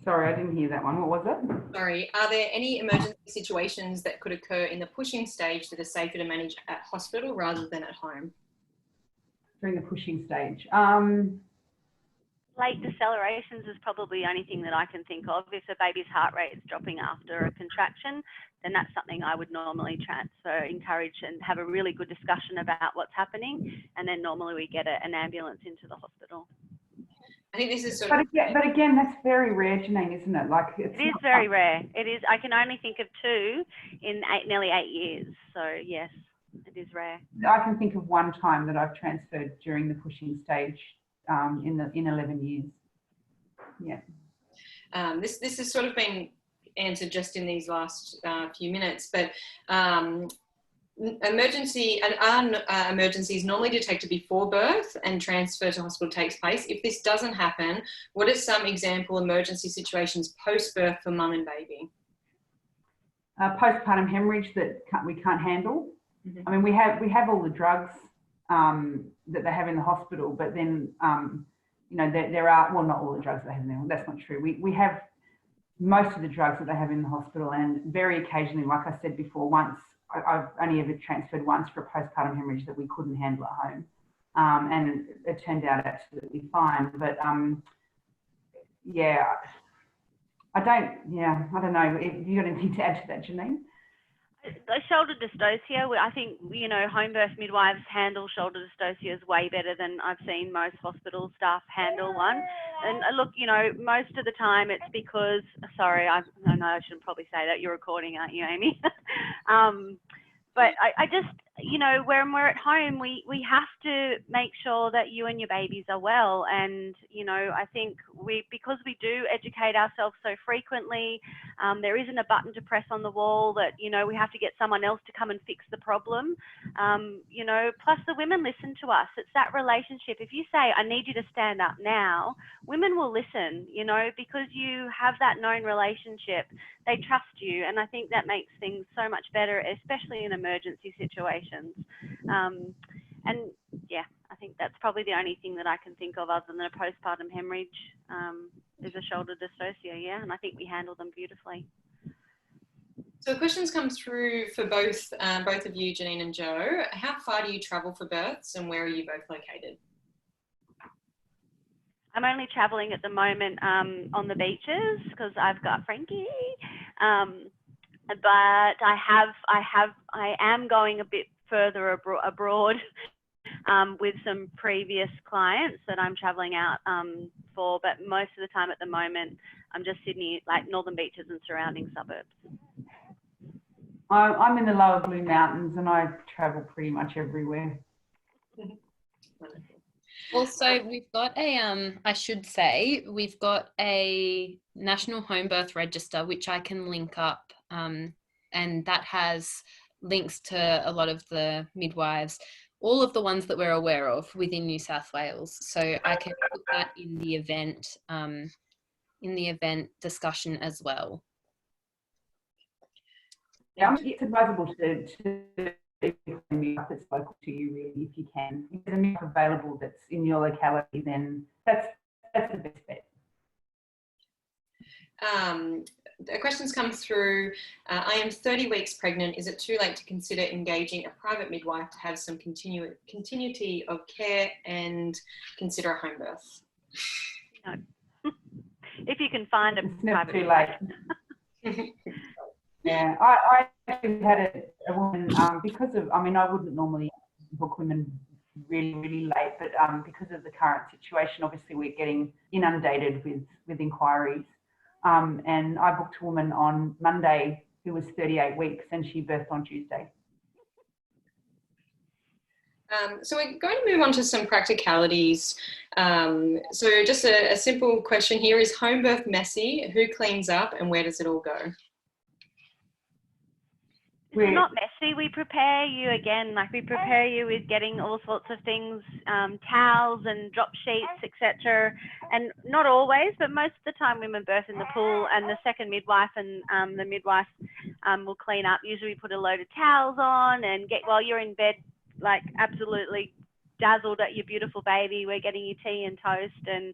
Sorry, I didn't hear that one. What was it? Sorry. Are there any emergency situations that could occur in the pushing stage that are safer to manage at hospital rather than at home? During the pushing stage. Late decelerations is probably the only thing that I can think of. If the baby's heart rate is dropping after a contraction, then that's something I would normally encourage and have a really good discussion about what's happening. And then normally we get an ambulance into the hospital. I think this is but again, that's very rare, Janine, isn't it? It is very rare. It is. I can only think of two in nearly 8 years. So yes. It is rare. I can think of one time that I've transferred during the pushing stage in 11 years. Yeah. This has sort of been answered just in these last few minutes, but emergencies normally detected before birth and transfer to hospital takes place. If this doesn't happen, what are some example emergency situations post-birth for mum and baby? Postpartum hemorrhage that we can't handle. Mm-hmm. I mean, we have all the drugs that they have in the hospital, but then you know, there are, well, not all the drugs they have in there. That's not true. We have most of the drugs that they have in the hospital, and very occasionally, like I said before, once I've only ever transferred once for a postpartum hemorrhage that we couldn't handle at home, and it turned out absolutely fine. But yeah, I don't know. Have you got anything to add to that, Janine? The shoulder dystocia, I think, you know, home birth midwives handle shoulder dystocias way better than I've seen most hospital staff handle one. And look, you know, most of the time it's because, sorry, I know I shouldn't probably say that. You're recording, aren't you, Amy? But I just, you know, when we're at home, we have to make sure that you and your babies are well. And, you know, I think because we do educate ourselves so frequently, there isn't a button to press on the wall that, you know, we have to get someone else to come and fix the problem. You know, plus the women listen to us. It's that relationship. If you say, I need you to stand up now, women will listen, you know, because you have that known relationship. They trust you. And I think that makes things so much better, especially in emergency situations. And yeah, I think that's probably the only thing that I can think of other than a postpartum hemorrhage is a shoulder dystocia, yeah, and I think we handle them beautifully. So questions come through for both of you, Janine and Jo. How far do you travel for births, and where are you both located? I'm only travelling at the moment on the beaches because I've got Frankie, but I am going a bit further abroad with some previous clients that I'm travelling out for, but most of the time at the moment I'm just Sydney, like Northern Beaches and surrounding suburbs. I'm in the lower Blue Mountains and I travel pretty much everywhere. Also, we've got I should say, we've got a National Home Birth Register, which I can link up, and that has links to a lot of the midwives, all of the ones that we're aware of within New South Wales. So I can put that in the event discussion as well. Yeah, it's advisable to midwife that's local to you, really, if you can. If there's a midwife available that's in your locality, then that's the best bet. A question's come through. I am 30 weeks pregnant. Is it too late to consider engaging a private midwife to have some continuity of care and consider a home birth? No. If you can find a it's never private too midwife. late. Yeah, I actually had a woman, because of, I mean, I wouldn't normally book women really, really late, but because of the current situation, obviously we're getting inundated with inquiries. And I booked a woman on Monday who was 38 weeks and she birthed on Tuesday. So we're going to move on to some practicalities. So just a simple question here. Is home birth messy? Who cleans up and where does it all go? It's not messy. We prepare you again, like we prepare you with getting all sorts of things, towels and drop sheets, etc. And not always, but most of the time women birth in the pool and the second midwife and the midwife will clean up. Usually we put a load of towels on and while you're in bed, like absolutely dazzled at your beautiful baby, we're getting you tea and toast and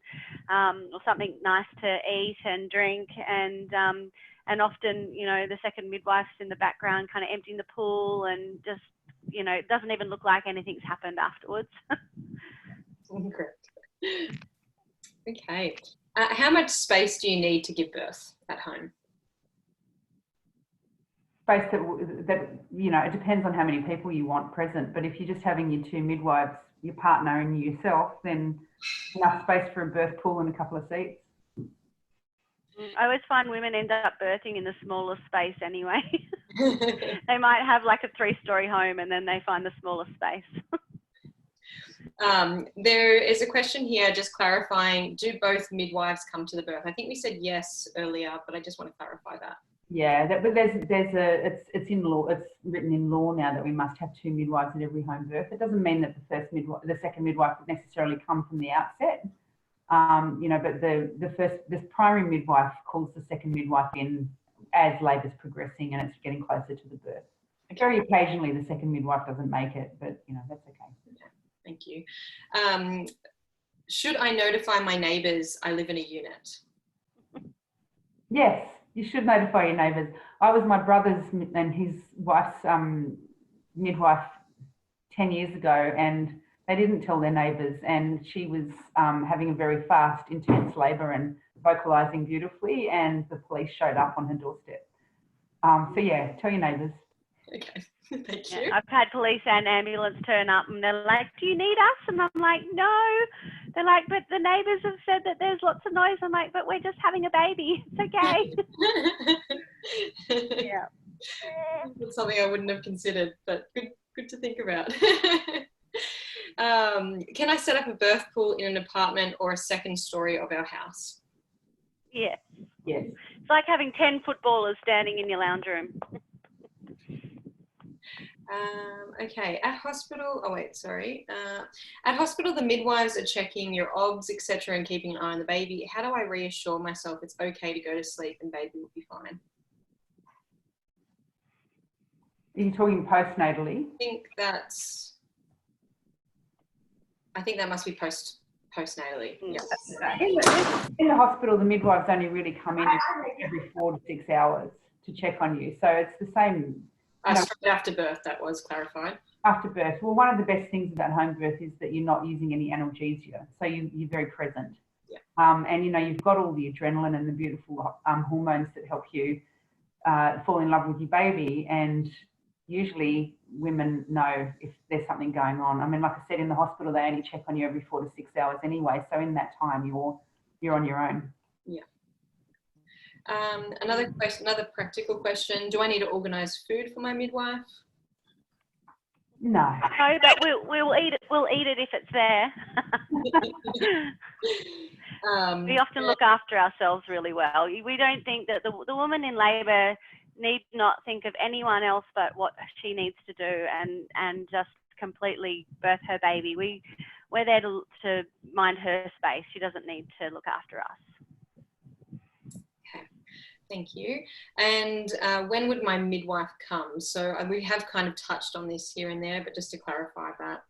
or something nice to eat and drink, and often, you know, the second midwife's in the background kind of emptying the pool and just, you know, it doesn't even look like anything's happened afterwards. Correct. Okay. How much space do you need to give birth at home? Space that, you know, it depends on how many people you want present, but if you're just having your two midwives, your partner and you yourself, then enough space for a birth pool and a couple of seats. I always find women end up birthing in the smallest space anyway. They might have like a 3-story home and then they find the smallest space. There is a question here just clarifying, do both midwives come to the birth? I think we said yes earlier, but I just want to clarify that. Yeah, but it's in law. It's written in law now that we must have 2 midwives at every home birth. It doesn't mean that the second midwife would necessarily come from the outset. You know, but the primary midwife calls the second midwife in as labour's progressing and it's getting closer to the birth. Okay. Very occasionally the second midwife doesn't make it, but you know, that's okay. Thank you. Should I notify my neighbours I live in a unit? Yes, you should notify your neighbours. I was my brother's and his wife's midwife 10 years ago, and they didn't tell their neighbours, and she was having a very fast, intense labour and vocalising beautifully, and the police showed up on her doorstep. So yeah, tell your neighbours. Okay, thank you. Yeah, I've had police and ambulance turn up and they're like, do you need us? And I'm like, no. They're like, but the neighbours have said that there's lots of noise. I'm like, but we're just having a baby. It's okay. Yeah. That's something I wouldn't have considered, but good to think about. Can I set up a birth pool in an apartment or a second story of our house? Yeah. Yes. It's like having 10 footballers standing in your lounge room. Okay, at hospital, at hospital, the midwives are checking your obs, etc., and keeping an eye on the baby. How do I reassure myself it's okay to go to sleep and baby will be fine? Are you talking postnatally? I think that must be postnatally. Yeah. In the hospital, the midwives only really come in every 4 to 6 hours to check on you. So it's the same. Straight after birth, that was clarified. After birth. Well, one of the best things about home birth is that you're not using any analgesia. So you're very present. Yeah. And, you know, you've got all the adrenaline and the beautiful hormones that help you fall in love with your baby. And usually women know if there's something going on. I mean, like I said, in the hospital, they only check on you every 4 to 6 hours anyway. So in that time, you're on your own. Yeah. Another practical question. Do I need to organise food for my midwife? No. No, but we'll eat it. We'll eat it if it's there. We often look after ourselves really well. We don't think that the woman in labour need not think of anyone else but what she needs to do and just completely birth her baby. We're there to mind her space. She doesn't need to look after us. Thank you. And when would my midwife come? So we have kind of touched on this here and there, but just to clarify that.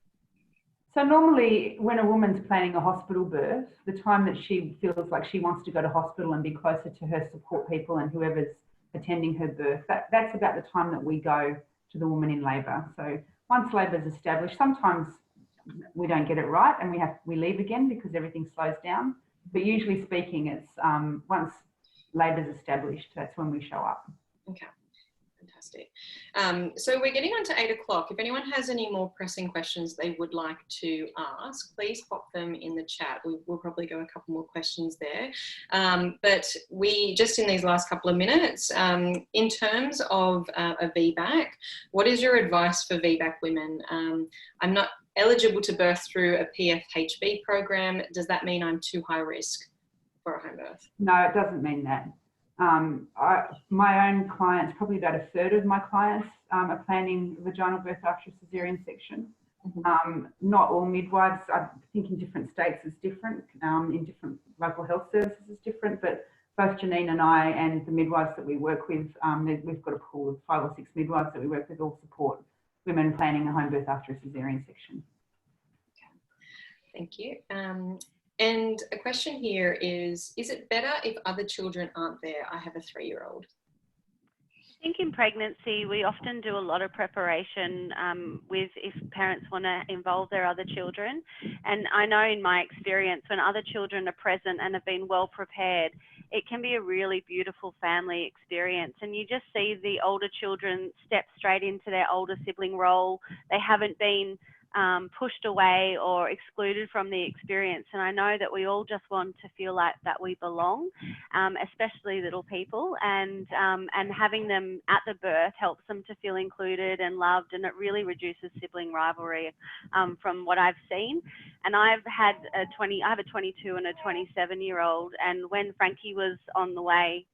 So normally when a woman's planning a hospital birth, the time that she feels like she wants to go to hospital and be closer to her support people and whoever's attending her birth, that's about the time that we go to the woman in labour. So once labour is established, sometimes we don't get it right and we leave again because everything slows down. But usually speaking, it's once labour's established, that's when we show up. Okay, fantastic. So we're getting on to 8 o'clock. If anyone has any more pressing questions they would like to ask, please pop them in the chat. We'll probably go a couple more questions there. But we, just in these last couple of minutes, in terms of a VBAC, what is your advice for VBAC women? I'm not eligible to birth through a PFHB program. Does that mean I'm too high risk for a home birth? No, it doesn't mean that. My own clients, probably about a third of my clients are planning vaginal birth after a cesarean section. Mm-hmm. Not all midwives, I think in different states is different, in different local health services is different, but both Janine and I and the midwives that we work with, we've got a pool of 5 or 6 midwives that we work with, all support women planning a home birth after a cesarean section. Okay. Thank you. And a question here is it better if other children aren't there? I have a 3-year-old. I think in pregnancy, we often do a lot of preparation with if parents want to involve their other children. And I know in my experience, when other children are present and have been well prepared, it can be a really beautiful family experience. And you just see the older children step straight into their older sibling role. They haven't been pushed away or excluded from the experience. And I know that we all just want to feel like that we belong, especially little people, and having them at the birth helps them to feel included and loved, and it really reduces sibling rivalry from what I've seen. And I have a 22 and a 27-year-old, and when Frankie was on the way,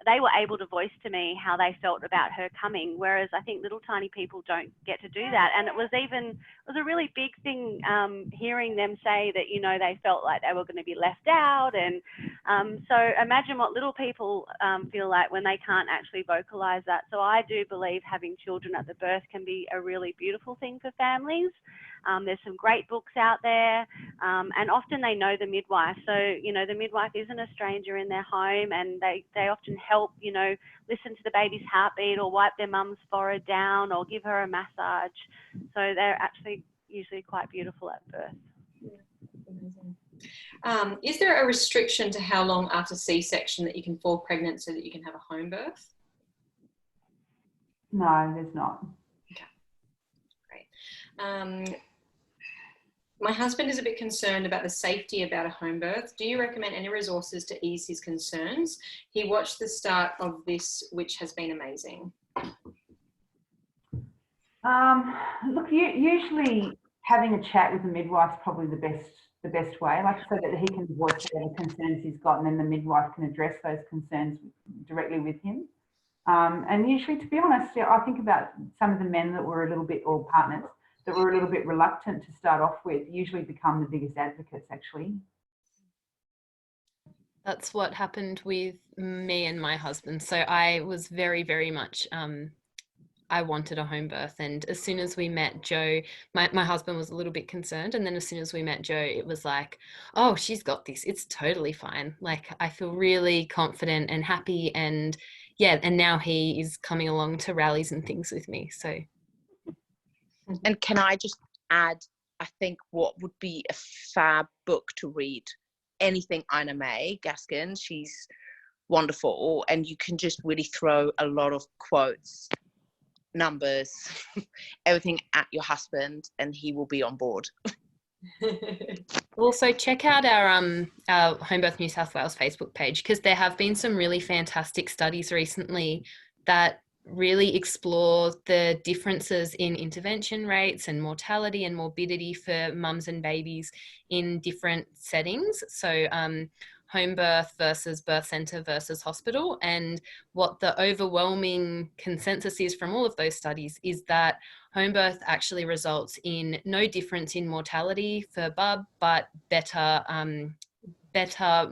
they were able to voice to me how they felt about her coming, whereas I think little tiny people don't get to do that. And it was a really big thing hearing them say that, you know, they felt like they were going to be left out. And so imagine what little people feel like when they can't actually vocalize that. So I do believe having children at the birth can be a really beautiful thing for families. There's some great books out there, and often they know the midwife. So, you know, the midwife isn't a stranger in their home, and they often help, you know, listen to the baby's heartbeat or wipe their mum's forehead down or give her a massage. So they're actually usually quite beautiful at birth. Is there a restriction to how long after C-section that you can fall pregnant so that you can have a home birth? No, there's not. Okay, great. My husband is a bit concerned about the safety about a home birth. Do you recommend any resources to ease his concerns? He watched the start of this, which has been amazing. Look, usually having a chat with the midwife is probably the best way, like so that he can voice whatever concerns he's got, and then the midwife can address those concerns directly with him. And usually, to be honest, I think about some of the men that were a little bit, or partners, that were a little bit reluctant to start off with, usually become the biggest advocates, actually. That's what happened with me and my husband. So I was very, very much, I wanted a home birth. And as soon as we met Joe, my husband was a little bit concerned. And then as soon as we met Joe, it was like, oh, she's got this. It's totally fine. Like, I feel really confident and happy. And yeah, and now he is coming along to rallies and things with me. So. And can I just add, I think what would be a fab book to read, anything Ina May Gaskin, she's wonderful, and you can just really throw a lot of quotes, numbers, everything at your husband, and he will be on board. Also, check out our Homebirth New South Wales Facebook page, because there have been some really fantastic studies recently that really explore the differences in intervention rates and mortality and morbidity for mums and babies in different settings. So home birth versus birth centre versus hospital. And what the overwhelming consensus is from all of those studies is that home birth actually results in no difference in mortality for bub, but better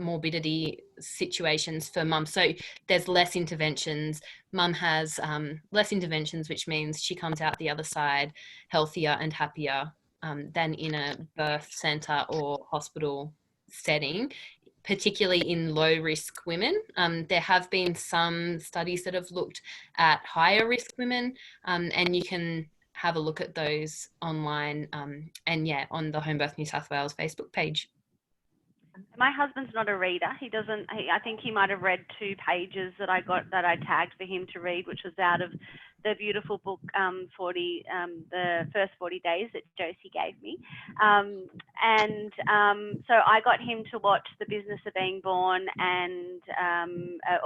morbidity situations for mum. So there's less interventions. Mum has less interventions, which means she comes out the other side healthier and happier than in a birth centre or hospital setting, particularly in low risk women. There have been some studies that have looked at higher risk women, and you can have a look at those online and yeah, on the Homebirth New South Wales Facebook page. My husband's not a reader. I think he might have read 2 pages that I tagged for him to read, which was out of the beautiful book, the first 40 days that Josie gave me. So I got him to watch The Business of Being Born and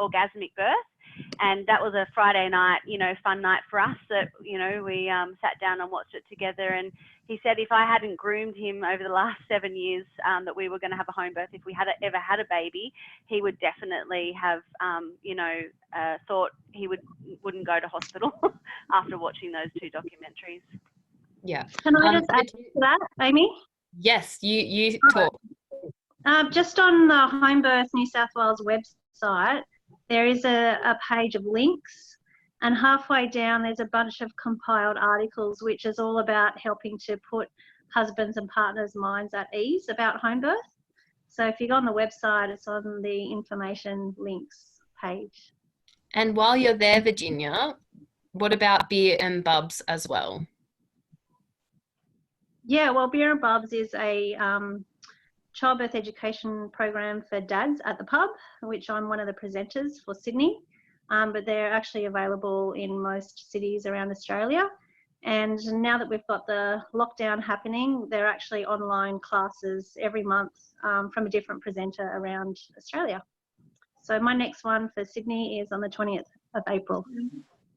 Orgasmic Birth. And that was a Friday night, fun night for us that, we sat down and watched it together. And he said if I hadn't groomed him over the last 7 years that we were going to have a home birth, if we had ever had a baby, he would definitely have, thought he wouldn't go to hospital after watching those 2 documentaries. Yeah. Can I just add to that, Amy? Yes, you talk. Just on the Homebirth New South Wales website, there is a page of links, and halfway down there's a bunch of compiled articles which is all about helping to put husbands and partners' minds at ease about home birth. So if you go on the website, it's on the information links page. And while you're there, Virginia, what about Beer and Bubs as well? Yeah, well, Beer and Bubs is a childbirth education program for dads at the pub, which I'm one of the presenters for Sydney, but they're actually available in most cities around Australia. And now that we've got the lockdown happening, they're actually online classes every month from a different presenter around Australia. So my next one for Sydney is on the 20th of April.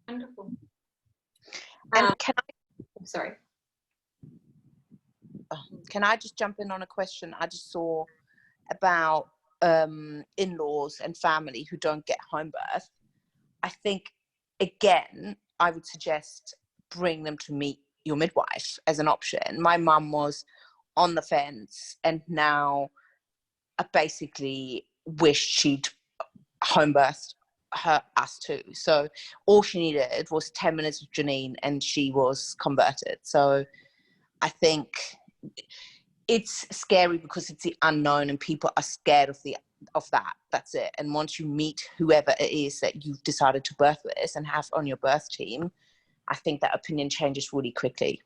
Wonderful. And can I just jump in on a question I just saw about in-laws and family who don't get home birth? I think, again, I would suggest bring them to meet your midwife as an option. My mum was on the fence, and now I basically wished she'd home birthed us too. So all she needed was 10 minutes with Janine and she was converted. So I think it's scary because it's the unknown and people are scared of that. That's it. And once you meet whoever it is that you've decided to birth with and have on your birth team, I think that opinion changes really quickly.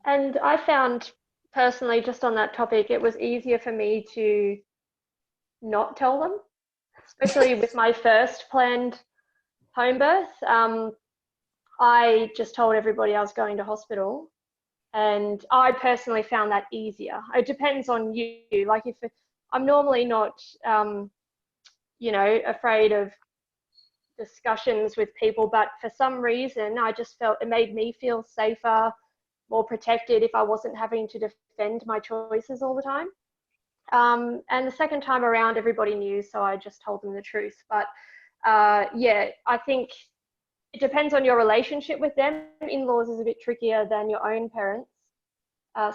And I found personally, just on that topic, it was easier for me to not tell them, especially with my first planned home birth. I just told everybody I was going to hospital, and I personally found that easier. It depends on you. Like, if I'm normally not, afraid of discussions with people, but for some reason I just felt it made me feel safer, more protected if I wasn't having to defend my choices all the time. And the second time around, everybody knew, so I just told them the truth. But I think it depends on your relationship with them. In-laws is a bit trickier than your own parents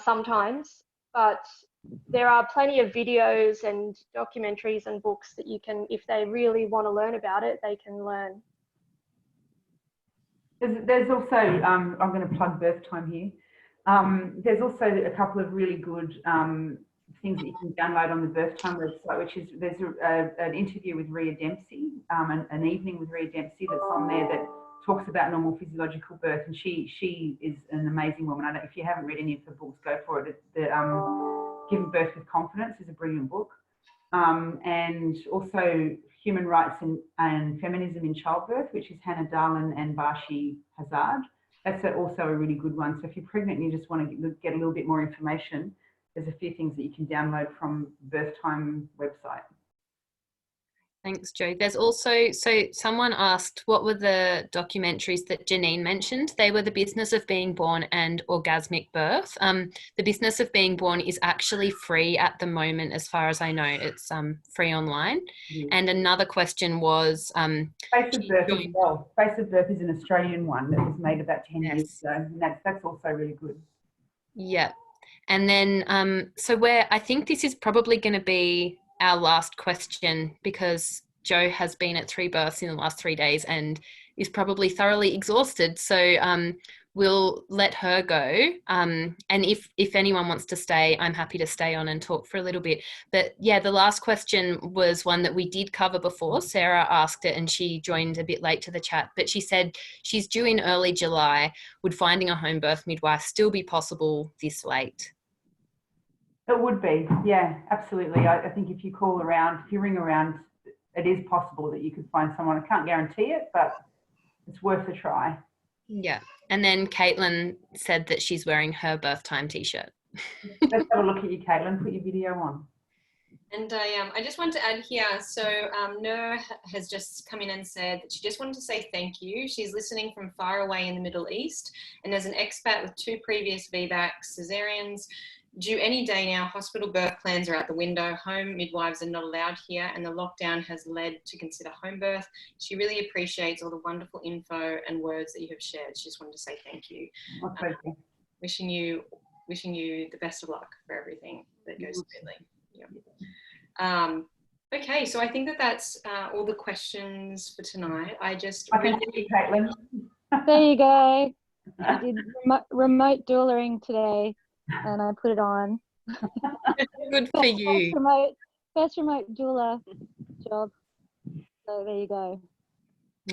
sometimes, but there are plenty of videos and documentaries and books that you can, if they really want to learn about it, they can learn. There's also, I'm going to plug Birth Time here. There's also a couple of really good things that you can download on the Birth Time website, which is, there's an interview with Rhea Dempsey, an evening with Rhea Dempsey that's on there that talks about normal physiological birth, and she is an amazing woman. If you haven't read any of her books, go for it. Giving Birth with Confidence is a brilliant book. And also Human Rights and Feminism in Childbirth, which is Hannah Darlin and Bashi Hazard. That's also a really good one. So if you're pregnant and you just want to get a little bit more information, there's a few things that you can download from Birth Time website. Thanks, Jo. There's also, so someone asked, what were the documentaries that Janine mentioned? They were The Business of Being Born and Orgasmic Birth. The Business of Being Born is actually free at the moment, as far as I know. It's free online. And another question was... Face of Birth as well. Face of Birth is an Australian one that was made about 10 years ago. And that's also really good. Yeah. And then, I think this is probably going to be our last question, because Jo has been at 3 births in the last 3 days and is probably thoroughly exhausted. So we'll let her go. And if anyone wants to stay, I'm happy to stay on and talk for a little bit. But yeah, the last question was one that we did cover before. Sarah asked it and she joined a bit late to the chat, but she said she's due in early July. Would finding a home birth midwife still be possible this late? It would be, yeah, absolutely. I think if you call around, if you ring around, it is possible that you could find someone. I can't guarantee it, but it's worth a try. Yeah. And then Caitlin said that she's wearing her birth time t-shirt. Let's have a look at you, Caitlin. Put your video on. And I just want to add here, so Noor has just come in and said that she just wanted to say thank you. She's listening from far away in the Middle East, and as an expat with 2 previous VBACs, cesareans, due any day now, hospital birth plans are out the window. Home midwives are not allowed here, and the lockdown has led to consider home birth. She really appreciates all the wonderful info and words that you have shared. She just wanted to say thank you. Wishing you the best of luck for everything that goes smoothly. Yeah. Okay, so I think that's all the questions for tonight. I can see Caitlin. There you go. I did remote doulaing today, and I put it on. Good for you. First remote doula job. So there you go.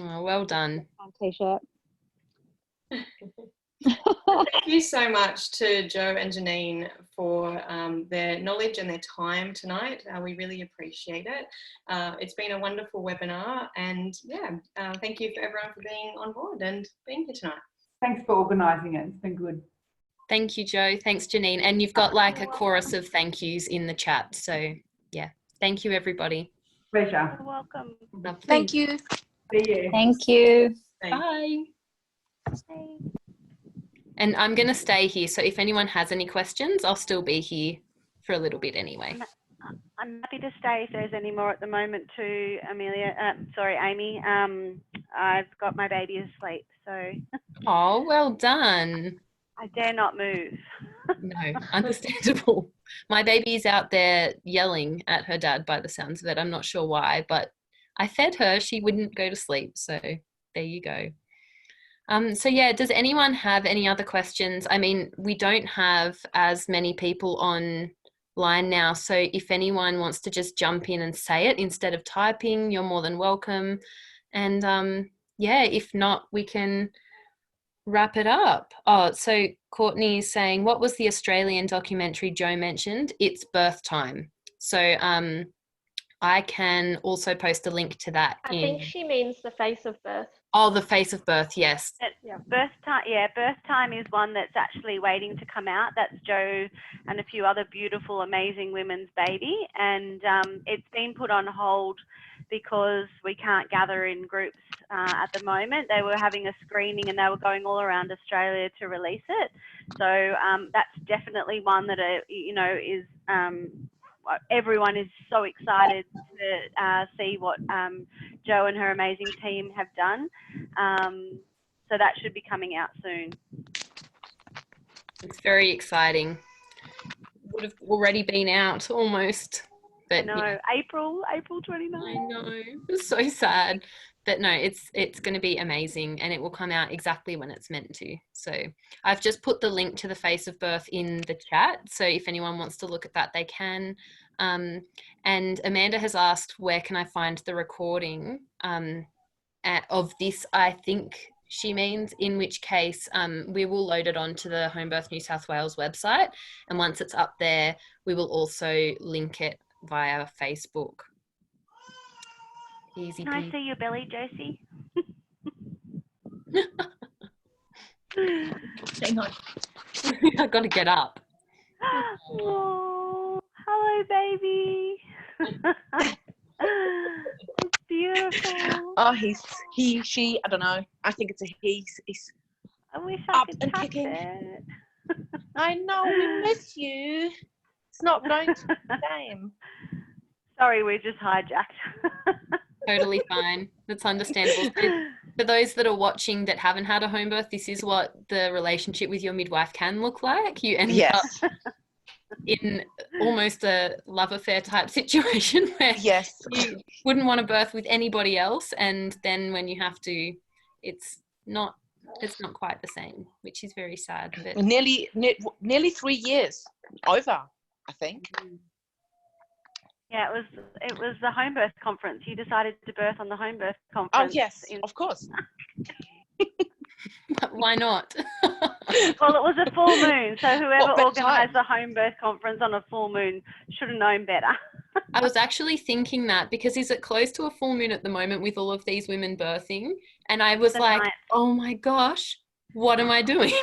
Oh, well done. T-shirt. Thank you so much to Jo and Janine for their knowledge and their time tonight. We really appreciate it. It's been a wonderful webinar, and thank you for everyone for being on board and being here tonight. Thanks for organising it. It's been good. Thank you, Jo. Thanks, Janine. And you've got like a chorus of thank yous in the chat. So yeah, thank you, everybody. Pleasure. You're welcome. Lovely. Thank you. See you. Thank you. Bye. Bye. And I'm going to stay here. So if anyone has any questions, I'll still be here for a little bit anyway. I'm happy to stay if there's any more at the moment too, Amy. I've got my baby asleep, so. Oh, well done. I dare not move. No, understandable. My baby's out there yelling at her dad by the sounds of it. I'm not sure why, but I fed her. She wouldn't go to sleep. So there you go. So yeah, does anyone have any other questions? I mean, we don't have as many people online now. So if anyone wants to just jump in and say it instead of typing, you're more than welcome. And yeah, if not, we can wrap it up. Oh, so Courtney is saying, what was the Australian documentary Jo mentioned? It's Birth Time. So I can also post a link to that. I think she means The Face of Birth. Oh, The Face of Birth, yes. Birth Time is one that's actually waiting to come out. That's Jo and a few other beautiful, amazing women's baby. And it's been put on hold because we can't gather in groups at the moment. They were having a screening and they were going all around Australia to release it. So that's definitely one that, is everyone is so excited to see what Jo and her amazing team have done. So that should be coming out soon. It's very exciting. Would have already been out almost. But I know, yeah. April 29th. I know, it's so sad. But no, it's going to be amazing and it will come out exactly when it's meant to. So I've just put the link to The Face of Birth in the chat. So if anyone wants to look at that, they can. And Amanda has asked, where can I find the recording of this? I think she means, in which case we will load it onto the Homebirth New South Wales website. And once it's up there, we will also link it via Facebook. Easy. Can I see your belly, Josie? Hang on. I've got to get up. Oh, hello, baby. It's beautiful. Oh, he, she, I don't know. I think it's a he. He's I wish I up could and touch kicking. it. I know, we miss you. It's not going to be the same. Sorry, we just hijacked. Totally fine. That's understandable. So for those that are watching that haven't had a home birth, this is what the relationship with your midwife can look like. You end up in almost a love affair type situation where you wouldn't want to birth with anybody else, and then when you have to, it's not quite the same, which is very sad. But nearly 3 years over, I think. Yeah, it was the home birth conference. You decided to birth on the home birth conference. Oh yes, of course. Why not? Well, it was a full moon, so whoever organised the home birth conference on a full moon should have known better. I was actually thinking that, because is it close to a full moon at the moment with all of these women birthing? And I was like, oh my gosh, what am I doing?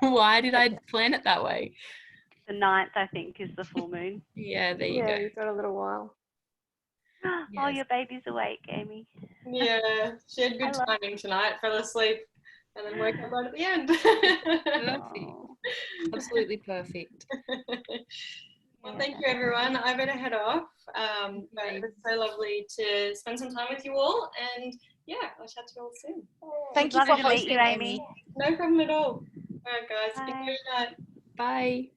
Why did I plan it that way? The 9th, I think, is the full moon. Yeah, there you go. Yeah, you've got a little while. Oh, Yes. your baby's awake, Amy. Yeah, she had good timing tonight, fell asleep, and then woke up right at the end. Perfect. Absolutely perfect. Well, thank you, everyone. I better head off. But it was so lovely to spend some time with you all, and yeah, I'll chat to you all soon. Thank you for Lovely to meet hosting, you, Amy. No problem at all. All right, guys. Bye. Good night. Bye.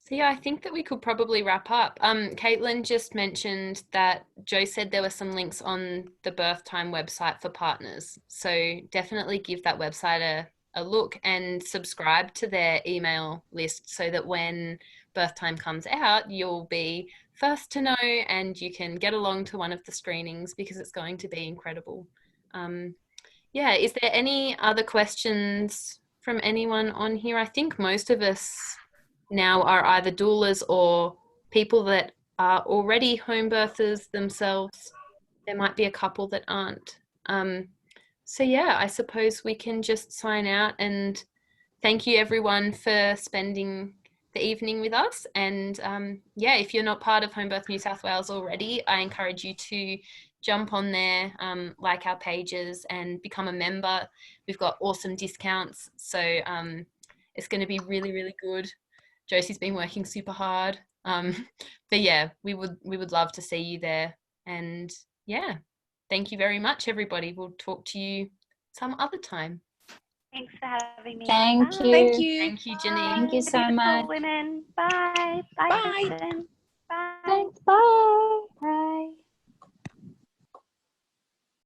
So yeah, I think that we could probably wrap up. Caitlin just mentioned that Jo said there were some links on the Birth Time website for partners. So definitely give that website a look and subscribe to their email list so that when Birth Time comes out, you'll be first to know and you can get along to one of the screenings, because it's going to be incredible. Yeah, is there any other questions from anyone on here? I think most of us now are either doulas or people that are already home birthers themselves. There might be a couple that aren't. So yeah, I suppose we can just sign out, and thank you everyone for spending the evening with us. And yeah, if you're not part of Homebirth New South Wales already, I encourage you to jump on there, like our pages and become a member. We've got awesome discounts. So it's going to be really, really good. Josie's been working super hard. But yeah, we would love to see you there. And yeah, thank you very much, everybody. We'll talk to you some other time. Thanks for having me. Thank Bye. you. Thank you. Thank you, Janine. Thank you so Beautiful much. women. Bye. Bye, Bye. Kristen.